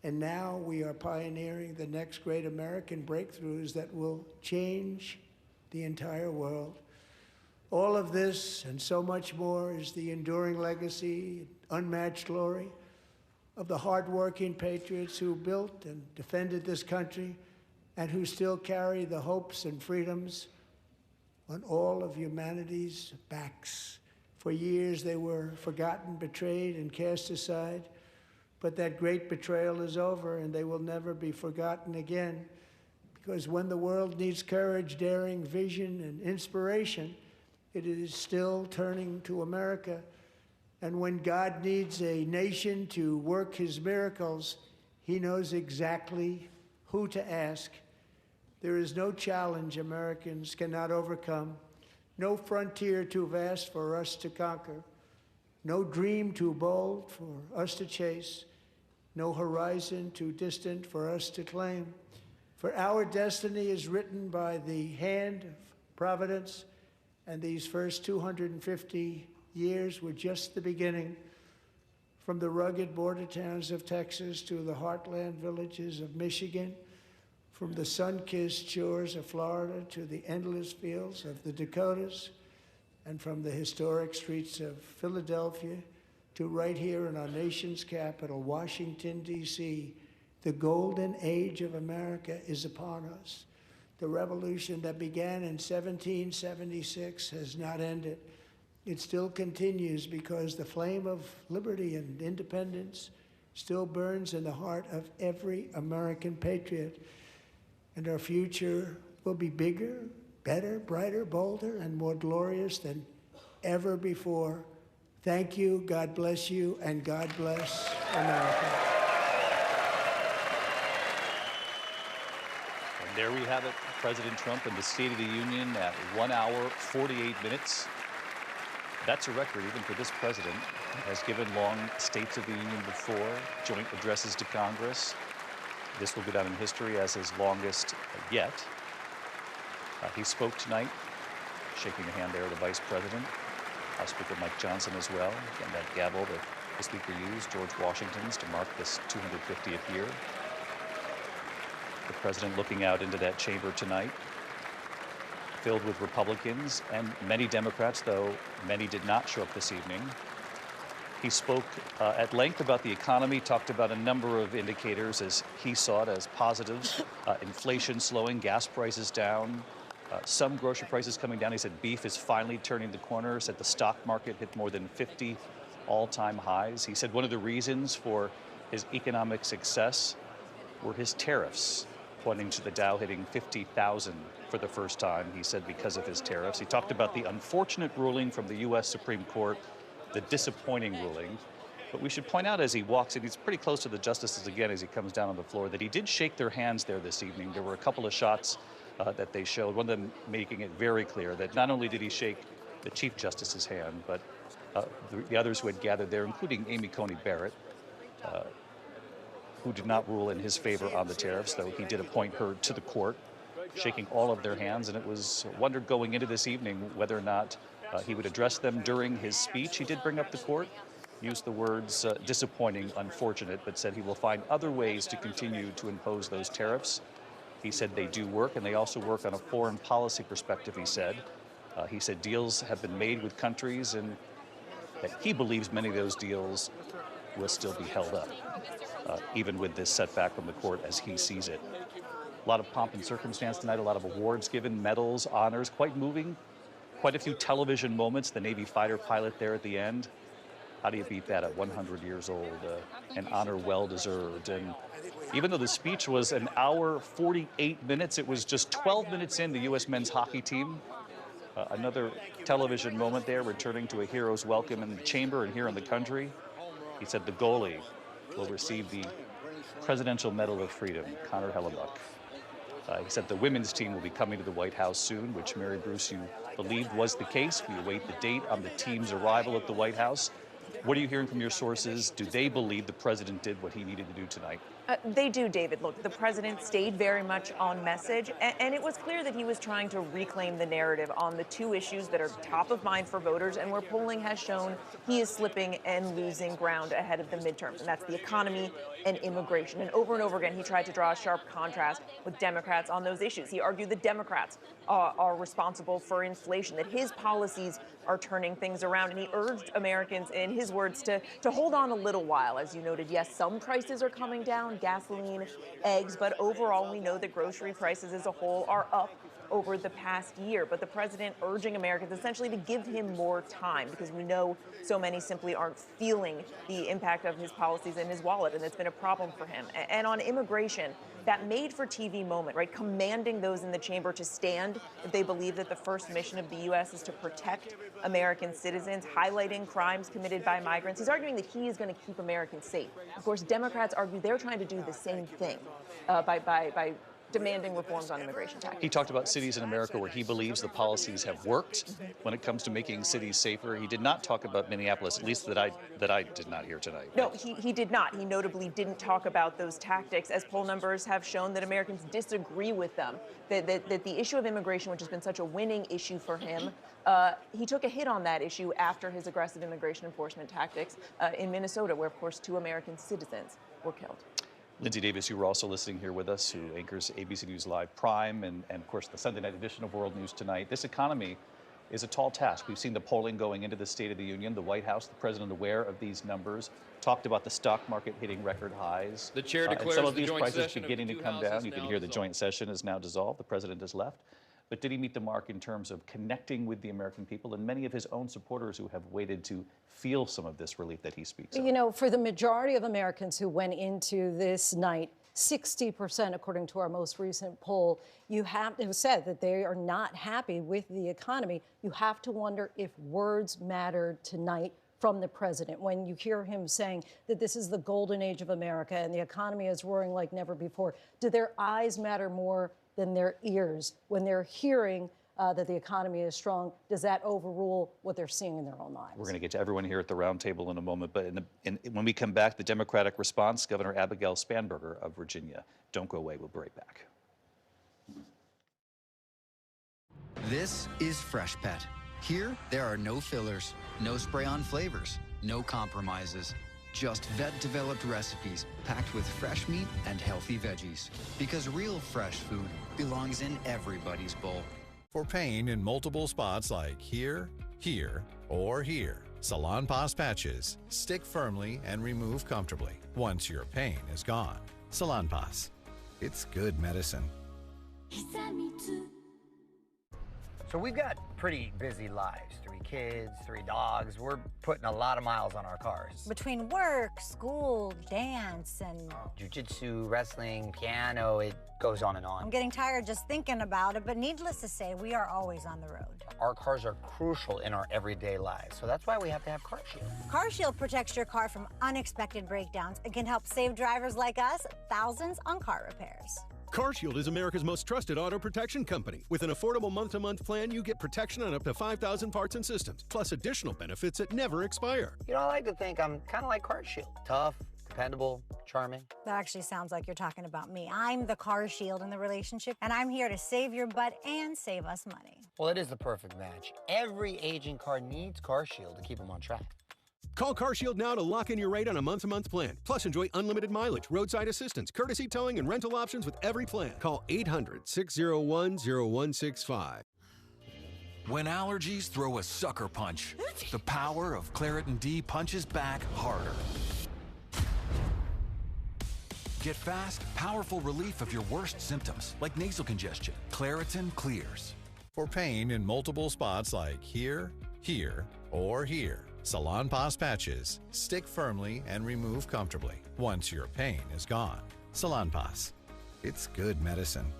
And now we are pioneering the next great American breakthroughs that will change the entire world. All of this and so much more is the enduring legacy, unmatched glory of the hardworking patriots who built and defended this country and who still carry the hopes and freedoms on all of humanity's backs. For years they were forgotten, betrayed, and cast aside, but that great betrayal is over and they will never be forgotten again, because when the world needs courage, daring, vision, and inspiration, it is still turning to America. And when God needs a nation to work his miracles, he knows exactly who to ask. There is no challenge Americans cannot overcome, no frontier too vast for us to conquer, no dream too bold for us to chase, no horizon too distant for us to claim. For our destiny is written by the hand of providence, and these first 250 years were just the beginning. From the rugged border towns of Texas to the heartland villages of Michigan, from the sun-kissed shores of Florida to the endless fields of the Dakotas, and from the historic streets of Philadelphia to right here in our nation's capital, Washington, D.C., the golden age of America is upon us. The revolution that began in 1776 has not ended. It still continues because the flame of liberty and independence still burns in the heart of every American patriot. And our future will be bigger, better, brighter, bolder, and more glorious than ever before. Thank you, God bless you, and God bless America. And there we have it, President Trump in the State of the Union at 1 hour, 48 minutes. That's a record even for this president. Has given long States of the Union before, joint addresses to Congress. This will go down in history as his longest yet. He spoke tonight, shaking the hand there of the Vice President, House Speaker Mike Johnson as well, and that gavel that the Speaker used, George Washington's, to mark this 250th year. The president looking out into that chamber tonight, filled with Republicans and many Democrats, though many did not show up this evening. He spoke at length about the economy, talked about a number of indicators as he saw it as positives. Inflation slowing, gas prices down, some grocery prices coming down. He said beef is finally turning the corner, said the stock market hit more than 50 all-time highs. He said one of the reasons for his economic success were his tariffs, pointing to the Dow hitting 50,000 for the first time, he said, because of his tariffs. He talked about the unfortunate ruling from the U.S. Supreme Court, the disappointing ruling. But we should point out as he walks in, he's pretty close to the justices again as he comes down on the floor, that he did shake their hands there this evening. There were a couple of shots that they showed, one of them making it very clear that not only did he shake the Chief Justice's hand, but the others who had gathered there, including Amy Coney Barrett, who did not rule in his favor on the tariffs, though he did appoint her to the court, shaking all of their hands. And it was wondered going into this evening whether or not he would address them during his speech. He did bring up the court, used the words disappointing, unfortunate, but said he will find other ways to continue to impose those tariffs. He said they do work, and they also work on a foreign policy perspective, he said. He said deals have been made with countries, and that he believes many of those deals will still be held up, even with this setback from the court as he sees it. A lot of pomp and circumstance tonight, a lot of awards given, medals, honors, quite moving. Quite a few television moments, the Navy fighter pilot there at the end. How do you beat that at 100 years old? An honor well-deserved. And even though the speech was an hour, 48 minutes, it was just 12 minutes in, the U.S. men's hockey team. Another television moment there, returning to a hero's welcome in the chamber and here in the country. He said the goalie will receive the Presidential Medal of Freedom, Connor Hellebuck. He said the women's team will be coming to the White House soon, which Mary Bruce, you believed was the case. We await the date on the team's arrival at the White House. What are you hearing from your sources? Do they believe the president did what he needed to do tonight? They do, David. Look, the president stayed very much on message, and it was clear that he was trying to reclaim the narrative on the two issues that are top of mind for voters and where polling has shown he is slipping and losing ground ahead of the midterms, and that's the economy and immigration. And over again, he tried to draw a sharp contrast with Democrats on those issues. He argued that Democrats are responsible for inflation, that his policies are turning things around, and he urged Americans, in his words, to hold on a little while. As you noted, yes, some prices are coming down, gasoline, eggs, but overall we know that grocery prices as a whole are up over the past year. But the president urging Americans essentially to give him more time, because we know so many simply aren't feeling the impact of his policies in his wallet, and it's been a problem for him. And on immigration, that made-for-TV moment, right, commanding those in the chamber to stand if they believe that the first mission of the U.S. is to protect American citizens, highlighting crimes committed by migrants. He's arguing that he is going to keep Americans safe. Of course, Democrats argue they're trying to do the same thing by demanding reforms on immigration tax. He talked about cities in America where he believes the policies have worked when it comes to making cities safer. He did not talk about Minneapolis, at least that I did not hear tonight. No, he did not. He notably didn't talk about those tactics, as poll numbers have shown that Americans disagree with them, that the issue of immigration, which has been such a winning issue for him, he took a hit on that issue after his aggressive immigration enforcement tactics in Minnesota, where, of course, 2 American citizens were killed. Lindsay Davis, you were also listening here with us, who anchors ABC News Live Prime and of course, the Sunday night edition of World News Tonight. This economy is a tall task. We've seen the polling going into the State of the Union. The White House, the president aware of these numbers, talked about the stock market hitting record highs. The chair declares some of the these joint prices session beginning to of the come two down. houses You can now hear the dissolved. joint session is now dissolved. The president has left. But did he meet the mark in terms of connecting with the American people and many of his own supporters who have waited to feel some of this relief that he speaks of? You know, for the majority of Americans who went into this night, 60%, according to our most recent poll, have said that they are not happy with the economy. You have to wonder if words mattered tonight from the president. When you hear him saying that this is the golden age of America and the economy is roaring like never before, do their eyes matter more than their ears? When they're hearing that the economy is strong, does that overrule what they're seeing in their own lives? We're going to get to everyone here at the round table in a moment, but when we come back, the Democratic response, Governor Abigail Spanberger of Virginia. Don't go away. We'll be right back. This is Fresh Pet. Here, there are no fillers, no spray-on flavors, no compromises. Just vet-developed recipes packed with fresh meat and healthy veggies. Because real fresh food belongs in everybody's bowl. For pain in multiple spots like here, here, or here, Salonpas patches stick firmly and remove comfortably once your pain is gone. Salonpas. It's good medicine. So we've got pretty busy lives. 3 kids, 3 dogs. We're putting a lot of miles on our cars. Between work, school, dance, and Jiu-jitsu, wrestling, piano, it goes on and on. I'm getting tired just thinking about it, but needless to say, we are always on the road. Our cars are crucial in our everyday lives, so that's why we have to have CarShield. CarShield protects your car from unexpected breakdowns and can help save drivers like us thousands on car repairs. CarShield is America's most trusted auto protection company. With an affordable month-to-month plan, you get protection on up to 5,000 parts and systems, plus additional benefits that never expire. You know, I like to think I'm kind of like CarShield. Tough, dependable, charming. That actually sounds like you're talking about me. I'm the CarShield in the relationship, and I'm here to save your butt and save us money. Well, it is the perfect match. Every aging car needs CarShield to keep them on track. Call CarShield now to lock in your rate on a month-to-month plan. Plus, enjoy unlimited mileage, roadside assistance, courtesy towing, and rental options with every plan. Call 800-601-0165. When allergies throw a sucker punch, the power of Claritin D punches back harder. Get fast, powerful relief of your worst symptoms, like nasal congestion. Claritin clears. For pain in multiple spots like here, here, or here, Salonpas patches stick firmly and remove comfortably once your pain is gone. Salonpas. It's good medicine.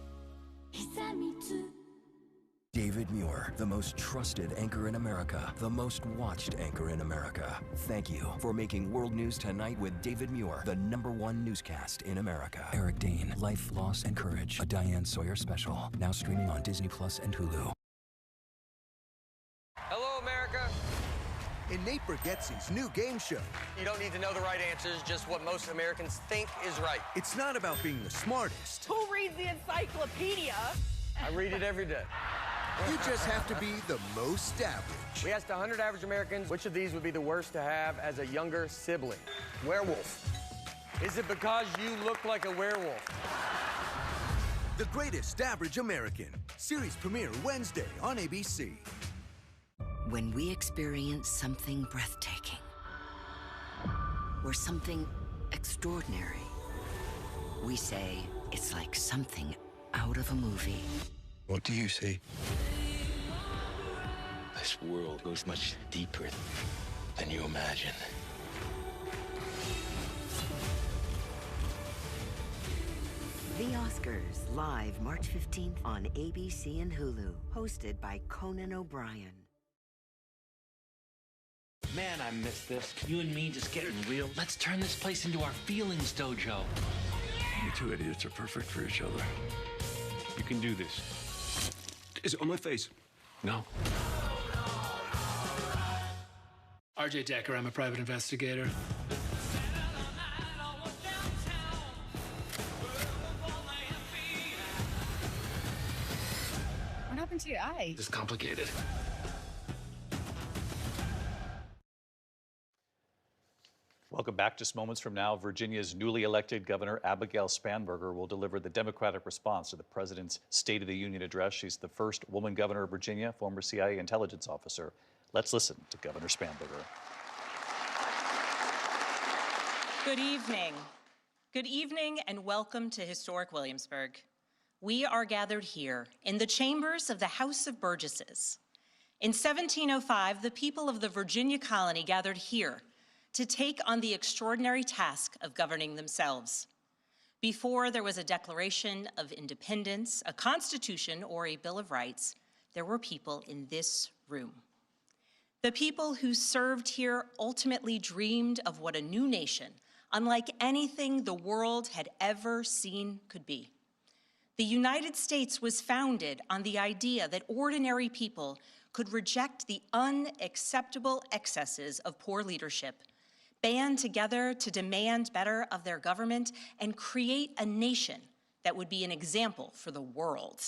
David Muir, the most trusted anchor in America, the most watched anchor in America. Thank you for making World News Tonight with David Muir, the #1 newscast in America. Eric Dane, Life, Loss, and Courage, a Diane Sawyer special, now streaming on Disney Plus and Hulu. Hello, America. In Nate Bargatze's new game show. You don't need to know the right answers, just what most Americans think is right. It's not about being the smartest. Who reads the encyclopedia? I read it every day. You just have to be the most average. We asked 100 average Americans which of these would be the worst to have as a younger sibling. Werewolf. Is it because you look like a werewolf? The Greatest Average American. Series premiere Wednesday on ABC. When we experience something breathtaking, or something extraordinary, we say it's like something out of a movie. What do you see? This world goes much deeper than you imagine. The Oscars, live March 15th on ABC and Hulu, hosted by Conan O'Brien. Man, I miss this. You and me just getting real. Let's turn this place into our feelings dojo. You two idiots are perfect for each other. You can do this. Is it on my face? No. RJ Decker, I'm a private investigator. What happened to your eye? It's complicated. Welcome back. Just moments from now, Virginia's newly elected Governor Abigail Spanberger will deliver the Democratic response to the president's State of the Union address. She's the first woman governor of Virginia, former CIA intelligence officer. Let's listen to Governor Spanberger. Good evening. Good evening and welcome to historic Williamsburg. We are gathered here in the chambers of the House of Burgesses. In 1705, the people of the Virginia colony gathered here to take on the extraordinary task of governing themselves. Before there was a Declaration of Independence, a Constitution, or a Bill of Rights, there were people in this room. The people who served here ultimately dreamed of what a new nation, unlike anything the world had ever seen, could be. The United States was founded on the idea that ordinary people could reject the unacceptable excesses of poor leadership, band together to demand better of their government, and create a nation that would be an example for the world.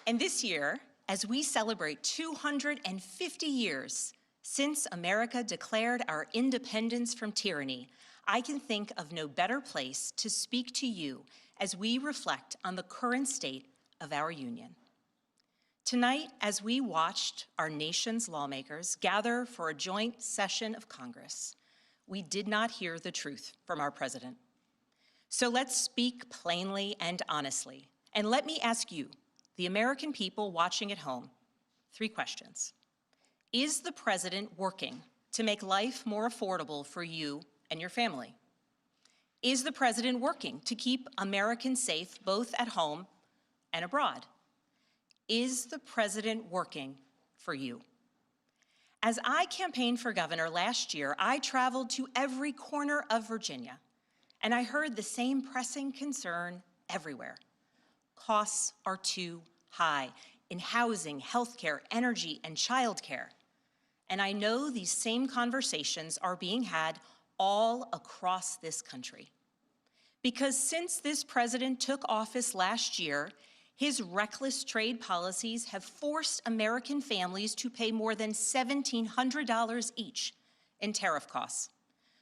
And this year, as we celebrate 250 years since America declared our independence from tyranny, I can think of no better place to speak to you as we reflect on the current state of our union. Tonight, as we watched our nation's lawmakers gather for a joint session of Congress, we did not hear the truth from our president. So let's speak plainly and honestly. And let me ask you, the American people watching at home, 3 questions. Is the president working to make life more affordable for you and your family? Is the president working to keep Americans safe both at home and abroad? Is the president working for you? As I campaigned for governor last year, I traveled to every corner of Virginia, and I heard the same pressing concern everywhere. Costs are too high in housing, healthcare, energy, and childcare. And I know these same conversations are being had all across this country. Because since this president took office last year, his reckless trade policies have forced American families to pay more than $1,700 each in tariff costs.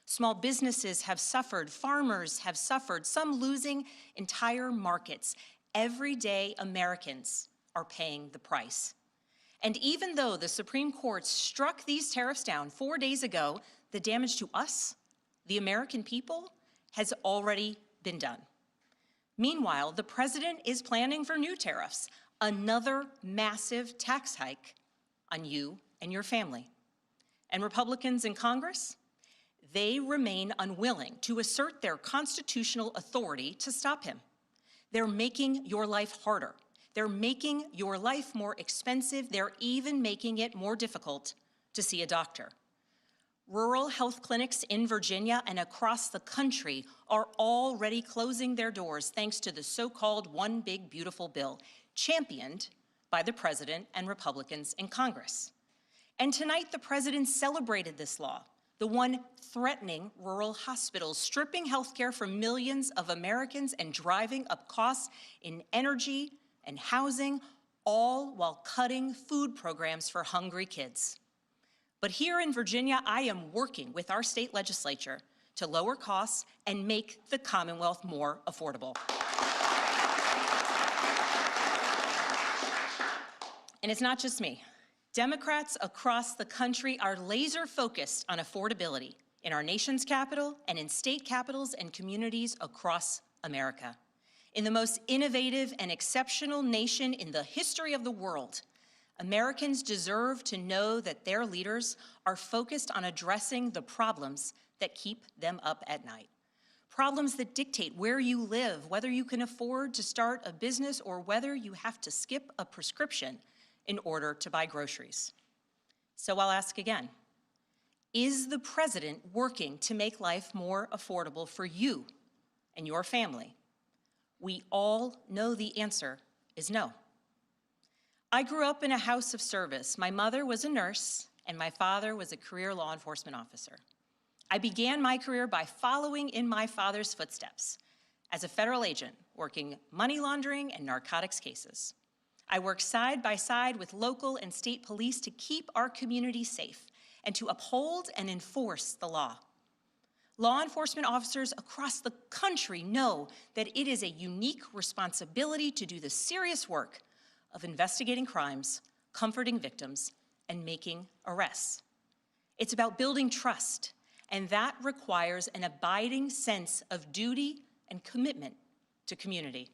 Small businesses have suffered, farmers have suffered, some losing entire markets. Everyday Americans are paying the price. And even though the Supreme Court struck these tariffs down 4 days ago, the damage to us, the American people, has already been done. Meanwhile, the president is planning for new tariffs, another massive tax hike on you and your family. And Republicans in Congress, they remain unwilling to assert their constitutional authority to stop him. They're making your life harder. They're making your life more expensive. They're even making it more difficult to see a doctor. Rural health clinics in Virginia and across the country are already closing their doors thanks to the so-called One Big Beautiful Bill, championed by the president and Republicans in Congress. And tonight, the president celebrated this law, the one threatening rural hospitals, stripping health care from millions of Americans and driving up costs in energy and housing, all while cutting food programs for hungry kids. But here in Virginia, I am working with our state legislature to lower costs and make the Commonwealth more affordable. And it's not just me. Democrats across the country are laser focused on affordability in our nation's capital and in state capitals and communities across America. In the most innovative and exceptional nation in the history of the world, Americans deserve to know that their leaders are focused on addressing the problems that keep them up at night. Problems that dictate where you live, whether you can afford to start a business or whether you have to skip a prescription in order to buy groceries. So I'll ask again, is the president working to make life more affordable for you and your family? We all know the answer is no. I grew up in a house of service. My mother was a nurse, and my father was a career law enforcement officer. I began my career by following in my father's footsteps as a federal agent, working money laundering and narcotics cases. I worked side by side with local and state police to keep our community safe and to uphold and enforce the law. Law enforcement officers across the country know that it is a unique responsibility to do the serious work of investigating crimes, comforting victims, and making arrests. It's about building trust, and that requires an abiding sense of duty and commitment to community.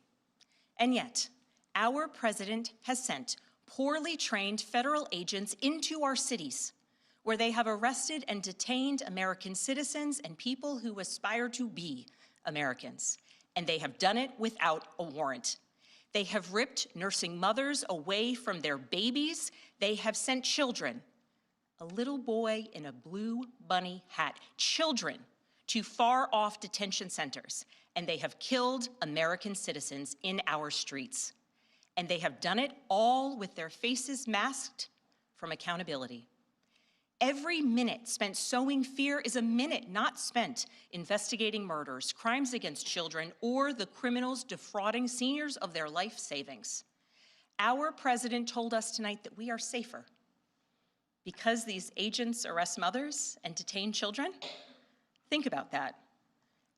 And yet, our president has sent poorly trained federal agents into our cities, where they have arrested and detained American citizens and people who aspire to be Americans. And they have done it without a warrant. They have ripped nursing mothers away from their babies. They have sent children, a little boy in a blue bunny hat, children to far-off detention centers. And they have killed American citizens in our streets. And they have done it all with their faces masked from accountability. Every minute spent sowing fear is a minute not spent investigating murders, crimes against children, or the criminals defrauding seniors of their life savings. Our president told us tonight that we are safer because these agents arrest mothers and detain children. Think about that.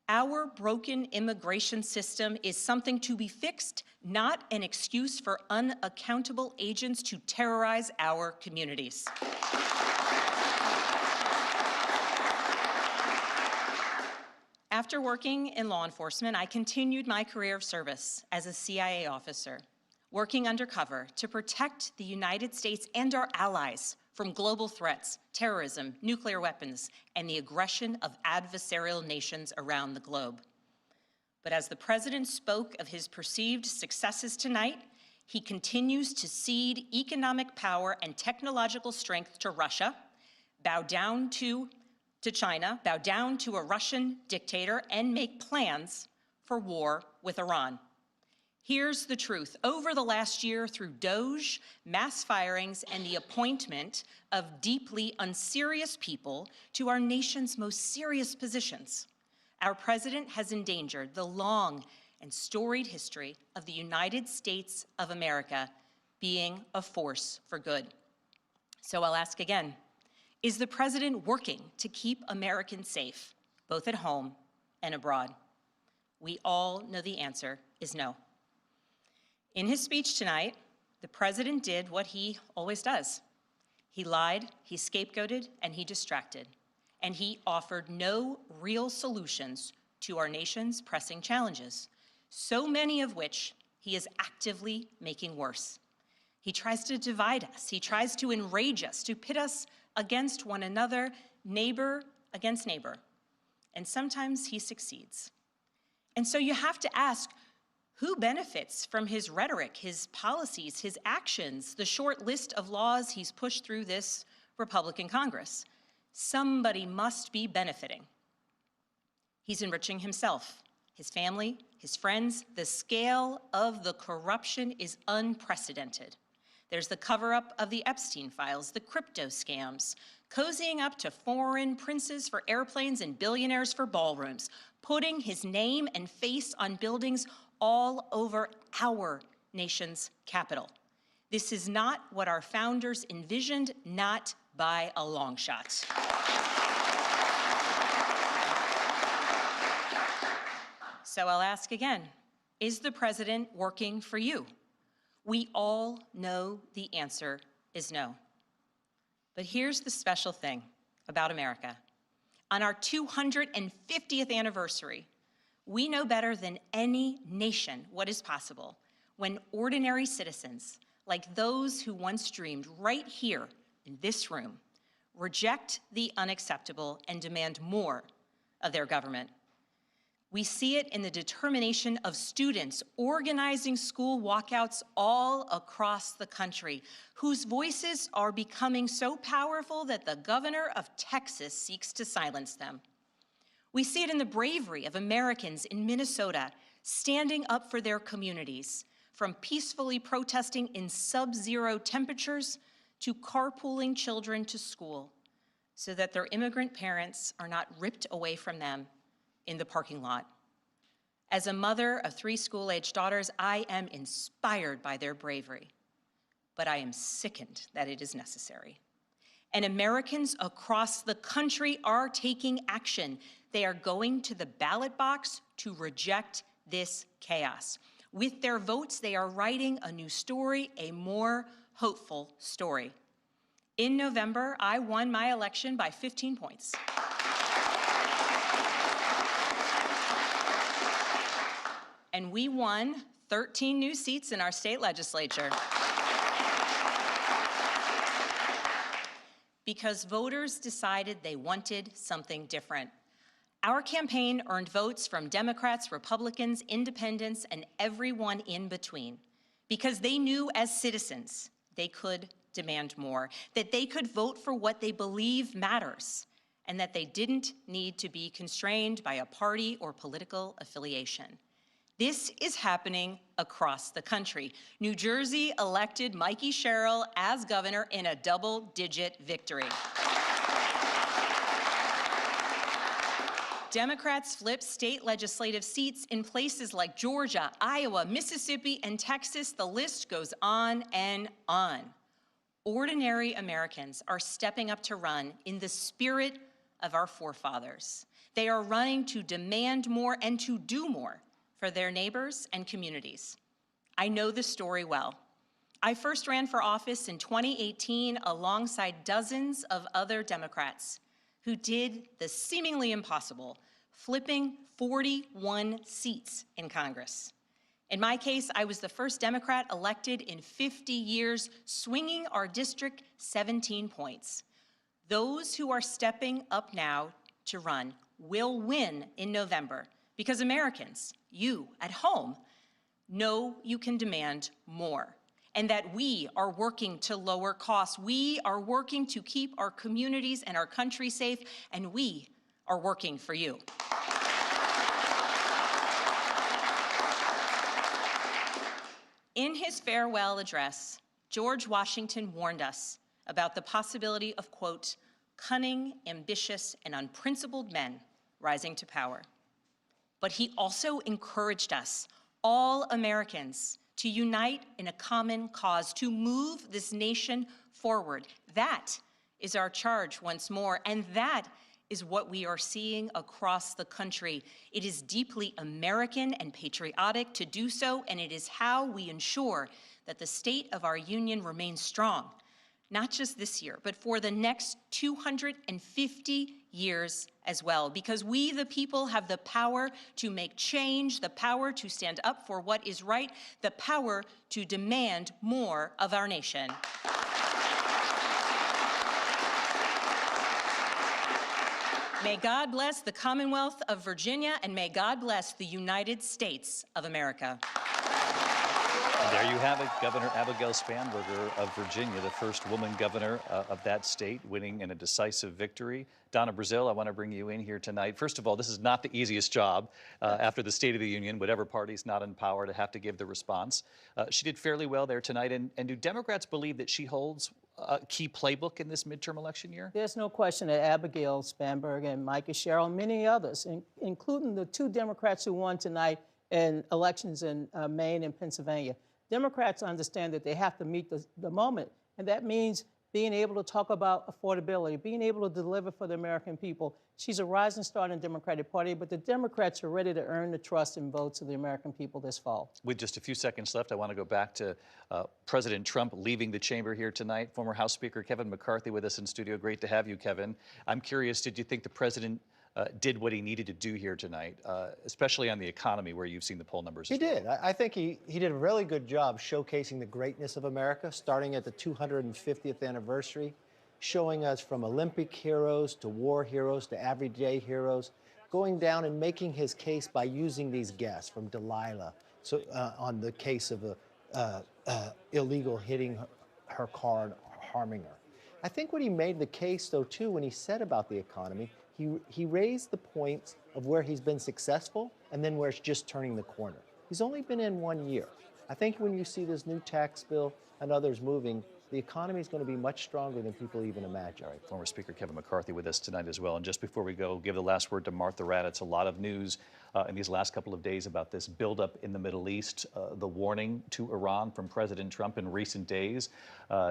Our broken immigration system is something to be fixed, not an excuse for unaccountable agents to terrorize our communities. After working in law enforcement, I continued my career of service as a CIA officer, working undercover to protect the United States and our allies from global threats, terrorism, nuclear weapons, and the aggression of adversarial nations around the globe. But as the president spoke of his perceived successes tonight, he continues to cede economic power and technological strength to Russia, bow down to China, bow down to a Russian dictator, and make plans for war with Iran. Here's the truth. Over the last year, through DOGE, mass firings, and the appointment of deeply unserious people to our nation's most serious positions, our president has endangered the long and storied history of the United States of America being a force for good. So I'll ask again, is the president working to keep Americans safe, both at home and abroad? We all know the answer is no. In his speech tonight, the president did what he always does. He lied, he scapegoated, and he distracted. And he offered no real solutions to our nation's pressing challenges, so many of which he is actively making worse. He tries to divide us. He tries to enrage us, to pit us against one another, neighbor against neighbor. And sometimes he succeeds. And so you have to ask, who benefits from his rhetoric, his policies, his actions, the short list of laws he's pushed through this Republican Congress? Somebody must be benefiting. He's enriching himself, his family, his friends. The scale of the corruption is unprecedented. There's the cover-up of the Epstein files, the crypto scams, cozying up to foreign princes for airplanes and billionaires for ballrooms, putting his name and face on buildings all over our nation's capital. This is not what our founders envisioned, not by a long shot. So I'll ask again, is the president working for you? We all know the answer is no. But here's the special thing about America. On our 250th anniversary, we know better than any nation what is possible when ordinary citizens, like those who once dreamed right here in this room, reject the unacceptable and demand more of their government. We see it in the determination of students organizing school walkouts all across the country, whose voices are becoming so powerful that the governor of Texas seeks to silence them. We see it in the bravery of Americans in Minnesota standing up for their communities, from peacefully protesting in sub-zero temperatures to carpooling children to school so that their immigrant parents are not ripped away from them in the parking lot. As a mother of 3 school-aged daughters, I am inspired by their bravery, but I am sickened that it is necessary. And Americans across the country are taking action. They are going to the ballot box to reject this chaos. With their votes, they are writing a new story, a more hopeful story. In November, I won my election by 15 points. And we won 13 new seats in our state legislature. Because voters decided they wanted something different. Our campaign earned votes from Democrats, Republicans, independents, and everyone in between, because they knew as citizens they could demand more, that they could vote for what they believe matters, and that they didn't need to be constrained by a party or political affiliation. This is happening across the country. New Jersey elected Mikey Sherrill as governor in a double-digit victory. Democrats flipped state legislative seats in places like Georgia, Iowa, Mississippi, and Texas. The list goes on and on. Ordinary Americans are stepping up to run in the spirit of our forefathers. They are running to demand more and to do more for their neighbors and communities. I know the story well. I first ran for office in 2018 alongside dozens of other Democrats who did the seemingly impossible, flipping 41 seats in Congress. In my case, I was the first Democrat elected in 50 years, swinging our district 17 points. Those who are stepping up now to run will win in November because Americans, you at home, know you can demand more and that we are working to lower costs. We are working to keep our communities and our country safe, and we are working for you. In his farewell address, George Washington warned us about the possibility of, quote, cunning, ambitious, and unprincipled men rising to power. But he also encouraged us, all Americans, to unite in a common cause, to move this nation forward. That is our charge once more, and that is what we are seeing across the country. It is deeply American and patriotic to do so, and it is how we ensure that the state of our union remains strong, not just this year, but for the next 250 years as well, because we, the people, have the power to make change, the power to stand up for what is right, the power to demand more of our nation. May God bless the Commonwealth of Virginia, and may God bless the United States of America. There you have it, Governor Abigail Spanberger of Virginia, the first woman governor of that state, winning in a decisive victory. Donna Brazil, I want to bring you in here tonight. First of all, this is not the easiest job after the State of the Union, whatever party's not in power, to have to give the response. She did fairly well there tonight, and do Democrats believe that she holds a key playbook in this midterm election year? There's no question that Abigail Spanberger and Micah Sherrill and many others, including the two Democrats who won tonight in elections in Maine and Pennsylvania, Democrats understand that they have to meet the moment, and that means being able to talk about affordability, being able to deliver for the American people. She's a rising star in the Democratic Party, but the Democrats are ready to earn the trust and votes of the American people this fall. With just a few seconds left, I want to go back to President Trump leaving the chamber here tonight. Former House Speaker Kevin McCarthy with us in studio. Great to have you, Kevin. I'm curious, did you think the president did what he needed to do here tonight, especially on the economy, where you've seen the poll numbers? He did. I think he did a really good job showcasing the greatness of America, starting at the 250th anniversary, showing us from Olympic heroes to war heroes to everyday heroes, going down and making his case by using these guests, from Delilah on the case of illegal hitting her car and harming her. I think what he made the case, though, too, when he said about the economy, he raised the points of where he's been successful and then where it's just turning the corner. He's only been in 1 year. I think when you see this new tax bill and others moving, the economy is going to be much stronger than people even imagine. All right, former Speaker Kevin McCarthy with us tonight as well. And just before we go, give the last word to Martha Raddatz. A lot of news in these last couple of days about this buildup in the Middle East, the warning to Iran from President Trump in recent days,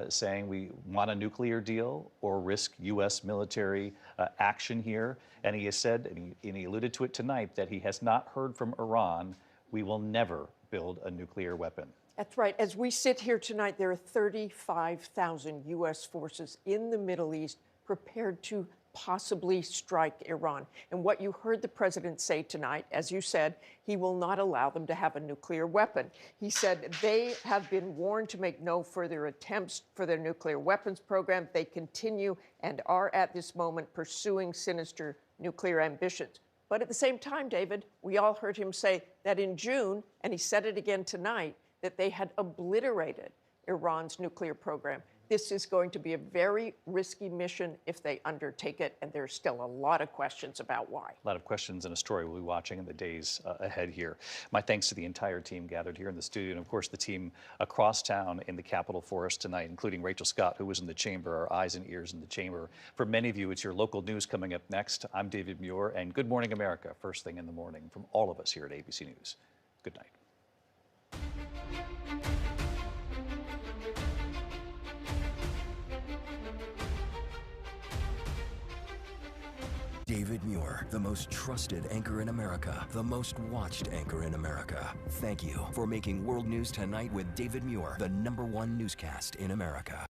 saying we want a nuclear deal or risk U.S. military action here. And he has said, and he alluded to it tonight, that he has not heard from Iran, we will never build a nuclear weapon. That's right. As we sit here tonight, there are 35,000 U.S. forces in the Middle East prepared to possibly strike Iran. And what you heard the president say tonight, as you said, he will not allow them to have a nuclear weapon. He said they have been warned to make no further attempts for their nuclear weapons program. They continue and are at this moment pursuing sinister nuclear ambitions. But at the same time, David, we all heard him say that in June, and he said it again tonight, that they had obliterated Iran's nuclear program. This is going to be a very risky mission if they undertake it, and there's still a lot of questions about why. A lot of questions and a story we'll be watching in the days ahead here. My thanks to the entire team gathered here in the studio, and of course the team across town in the Capitol for us tonight, including Rachel Scott, who was in the chamber, our eyes and ears in the chamber. For many of you, it's your local news coming up next. I'm David Muir, and Good Morning America, first thing in the morning from all of us here at ABC News. Good night. David Muir, the most trusted anchor in America, the most watched anchor in America. Thank you for making World News Tonight with David Muir the #1 newscast in America.